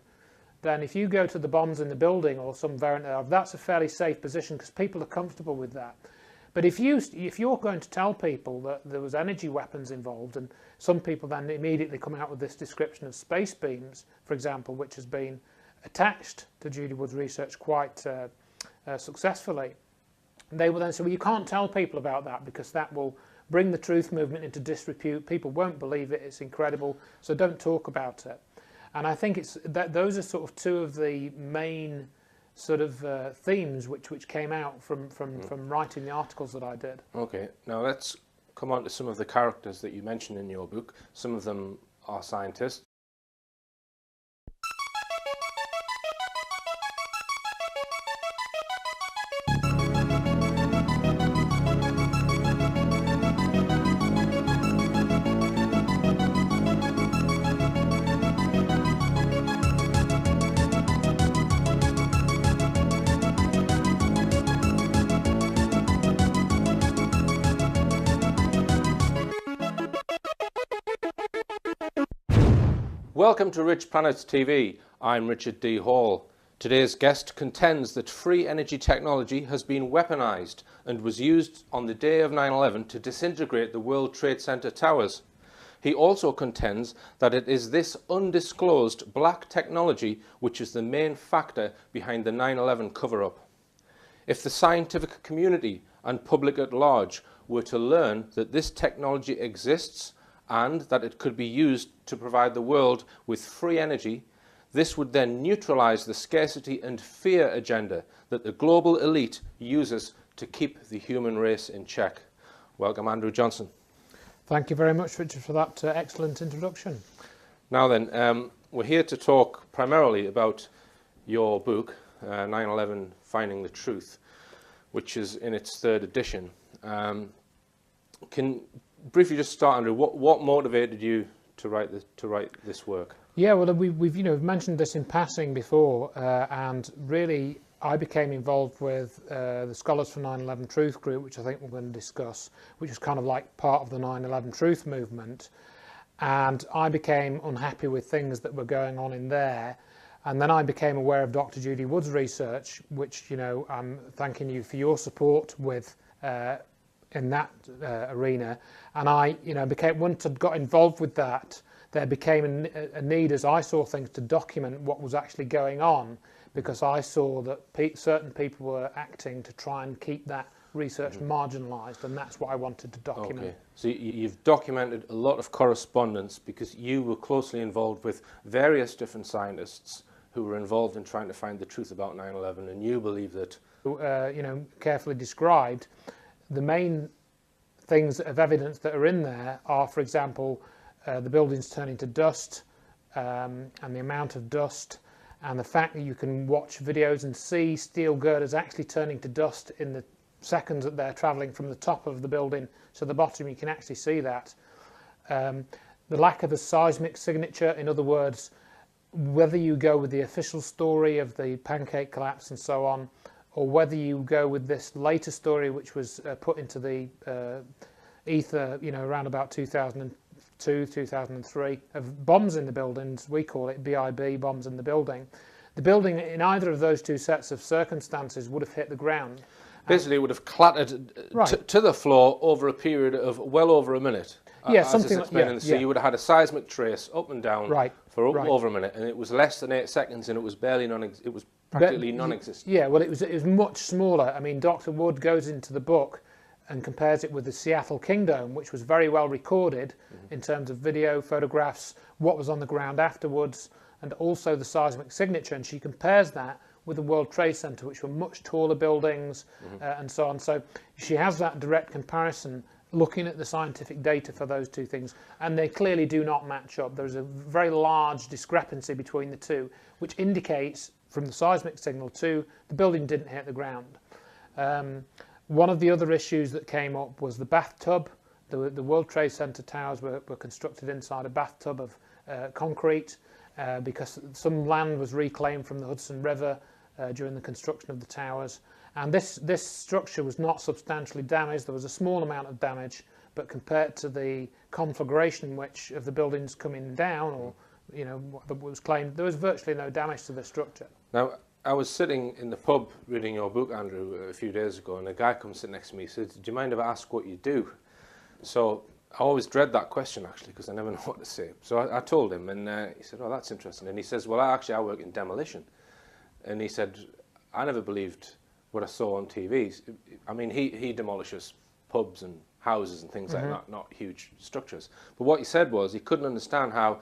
then if you go to the bombs in the building or some variant thereof, that's a fairly safe position because people are comfortable with that. But if you're going to tell people that there was energy weapons involved, and some people then immediately come out with this description of space beams, for example, which has been attached to Judy Wood's research quite successfully, they will then say, well, you can't tell people about that because that will bring the truth movement into disrepute. People won't believe it. It's incredible. So don't talk about it. And I think those are sort of two of the main sort of themes which came out from writing the articles that I did. Okay, now let's come on to some of the characters that you mentioned in your book. Some of them are scientists. Welcome to RichPlanet TV. I'm Richard D. Hall. Today's guest contends that free energy technology has been weaponized and was used on the day of 9/11 to disintegrate the World Trade Center towers. He also contends that it is this undisclosed black technology which is the main factor behind the 9/11 cover-up. If the scientific community and public at large were to learn that this technology exists and that it could be used to provide the world with free energy, this would then neutralize the scarcity and fear agenda that the global elite uses to keep the human race in check. Welcome, Andrew Johnson. Thank you very much, Richard, for that excellent introduction. Now then, we're here to talk primarily about your book, 9/11 Finding the Truth, which is in its third edition. Can briefly just start, Andrew, what motivated you to write this work? Yeah, well, we've mentioned this in passing before, and really I became involved with the Scholars for 9/11 Truth group, which I think we're going to discuss, which is kind of like part of the 9/11 Truth movement, and I became unhappy with things that were going on in there. And then I became aware of Dr. Judy Wood's research, which I'm thanking you for your support with in that arena. And I once I got involved with that, there became a need, as I saw things, to document what was actually going on, because I saw that certain people were acting to try and keep that research marginalised, and that's what I wanted to document. Okay, so you've documented a lot of correspondence because you were closely involved with various different scientists who were involved in trying to find the truth about 9/11, and you believe that, carefully described. The main things of evidence that are in there are, for example, the buildings turning to dust, and the amount of dust, and the fact that you can watch videos and see steel girders actually turning to dust in the seconds that they're travelling from the top of the building to the bottom. You can actually see that. The lack of a seismic signature, in other words, whether you go with the official story of the pancake collapse and so on, or whether you go with this later story which was put into the ether, around about 2002, 2003, of bombs in the buildings. We call it BIB, bombs in the building. The building, in either of those two sets of circumstances, would have hit the ground. Basically, it would have clattered to the floor over a period of well over a minute. Yeah, something like that. So you would have had a seismic trace up and down for over a minute, and it was less than 8 seconds, and it was practically non-existent. Yeah, well, it was much smaller. I mean, Dr. Wood goes into the book and compares it with the Seattle Kingdom, which was very well recorded in terms of video, photographs, what was on the ground afterwards, and also the seismic signature, and she compares that with the World Trade Center, which were much taller buildings, and so on. So she has that direct comparison looking at the scientific data for those two things, and they clearly do not match up. There's a very large discrepancy between the two, which indicates from the seismic signal too, the building didn't hit the ground. One of the other issues that came up was the bathtub. The World Trade Center towers were constructed inside a bathtub of concrete because some land was reclaimed from the Hudson River during the construction of the towers. And this structure was not substantially damaged. There was a small amount of damage, but compared to the conflagration which of the buildings coming down, or what was claimed, there was virtually no damage to the structure. Now, I was sitting in the pub reading your book, Andrew, a few days ago, and a guy comes sit next to me. He said, "Do you mind if I ask what you do?" So I always dread that question, actually, because I never know what to say. So I told him, and he said, "Oh, that's interesting." And he says, "Well, I work in demolition." And he said, "I never believed what I saw on TV." I mean, he demolishes pubs and houses and things like that, not huge structures. But what he said was he couldn't understand how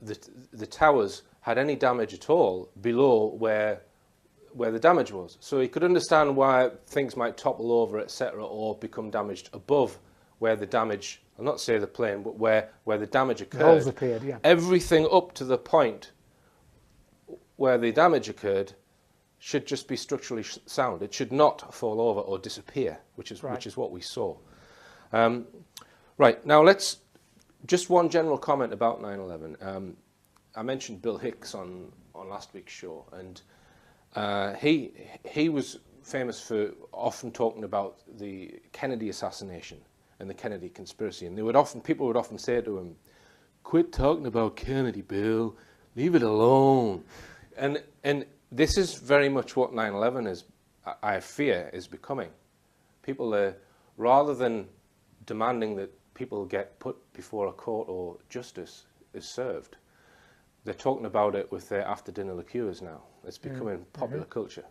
the towers had any damage at all below where the damage was. So he could understand why things might topple over, etc., or become damaged above where the damage, I'll not say the plane, but where the damage occurred. The holes appeared, yeah. Everything up to the point where the damage occurred should just be structurally sound. It should not fall over or disappear, which is what we saw. Right, now let's, just one general comment about 9/11. I mentioned Bill Hicks on last week's show, and he was famous for often talking about the Kennedy assassination and the Kennedy conspiracy, and people would often say to him, "Quit talking about Kennedy, Bill. Leave it alone." And this is very much what 9/11 is, I fear, is becoming. People are, rather than demanding that people get put before a court or justice is served, they're talking about it with their after-dinner liqueurs now. It's becoming popular culture.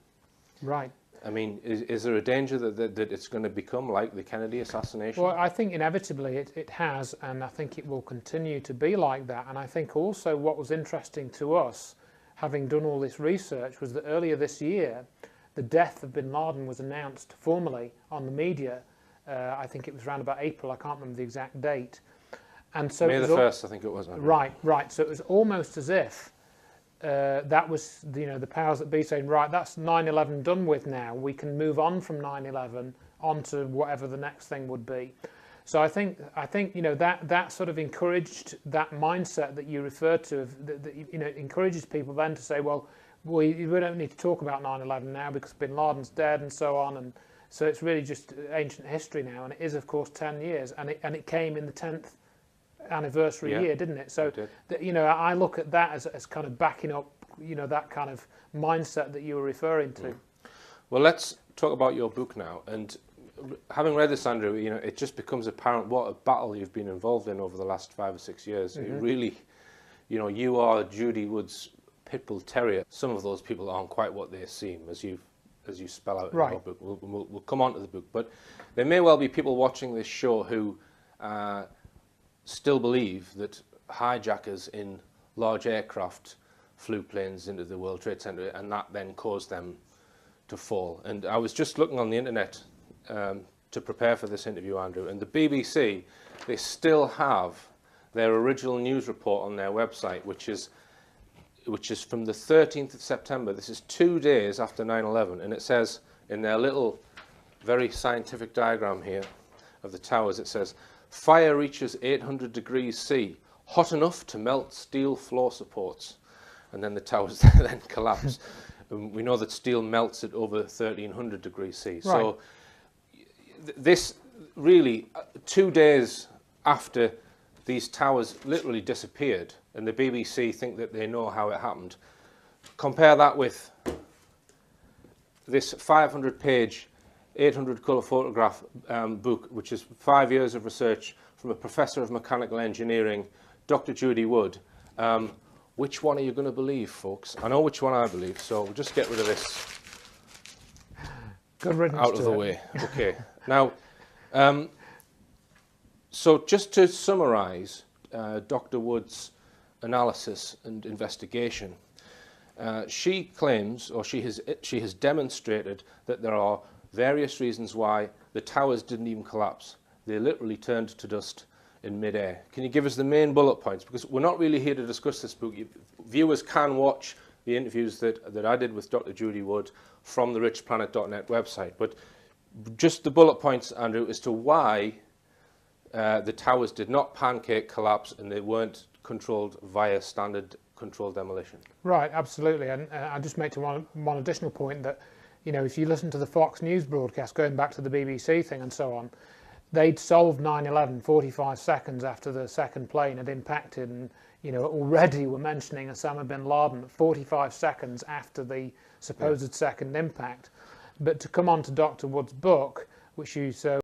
Right. I mean, is there a danger that it's going to become like the Kennedy assassination? Well, I think inevitably it has, and I think it will continue to be like that. And I think also what was interesting to us, having done all this research, was that earlier this year, the death of bin Laden was announced formally on the media. I think it was around about April, I can't remember the exact date. And so May the 1st, I think it was. Right. So it was almost as if that was the powers that be saying, right, that's 9/11 done with now. We can move on from 9/11 on to whatever the next thing would be. So I think that sort of encouraged that mindset that you referred to. That encourages people then to say, well, we don't need to talk about 9/11 now because bin Laden's dead and so on, and so it's really just ancient history now. And it is, of course, 10 years, and it came in the 10th anniversary year, didn't it? So I look at that as kind of backing up that kind of mindset that you were referring to. Well, let's talk about your book now. And having read this, Andrew, it just becomes apparent what a battle you've been involved in over the last 5 or 6 years. It really, you are Judy Wood's pit bull terrier. Some of those people aren't quite what they seem, as you spell out in your book. We'll come on to the book, but there may well be people watching this show who still believe that hijackers in large aircraft flew planes into the World Trade Center, and that then caused them to fall. And I was just looking on the internet to prepare for this interview, Andrew, and the BBC, they still have their original news report on their website, which is from the 13th of September. This is 2 days after 9/11, and it says in their little, very scientific diagram here of the towers, it says, "Fire reaches 800 degrees C, hot enough to melt steel floor supports." And then the towers then collapse. We know that steel melts at over 1300 degrees C. Right. So this really, 2 days after these towers literally disappeared, and the BBC think that they know how it happened. Compare that with this 500-page, 800-colour photograph book, which is 5 years of research from a professor of mechanical engineering, Dr. Judy Wood. Which one are you going to believe, folks? I know which one I believe, so we'll just get rid of this out of the way. Okay. Now, so just to summarise Dr. Wood's analysis and investigation. She claims, or she has demonstrated, that there are various reasons why the towers didn't even collapse. They literally turned to dust in mid-air. Can you give us the main bullet points? Because we're not really here to discuss this book. Viewers can watch the interviews that I did with Dr. Judy Wood from the RichPlanet.net website. But just the bullet points, Andrew, as to why the towers did not pancake collapse and they weren't controlled via standard controlled demolition. Right, absolutely. And I'll just make to one additional point that, you know, if you listen to the Fox News broadcast, going back to the BBC thing and so on, they'd solved 9/11 45 seconds after the second plane had impacted, and, you know, already were mentioning Osama bin Laden 45 seconds after the supposed second impact. But to come on to Dr. Wood's book, which you so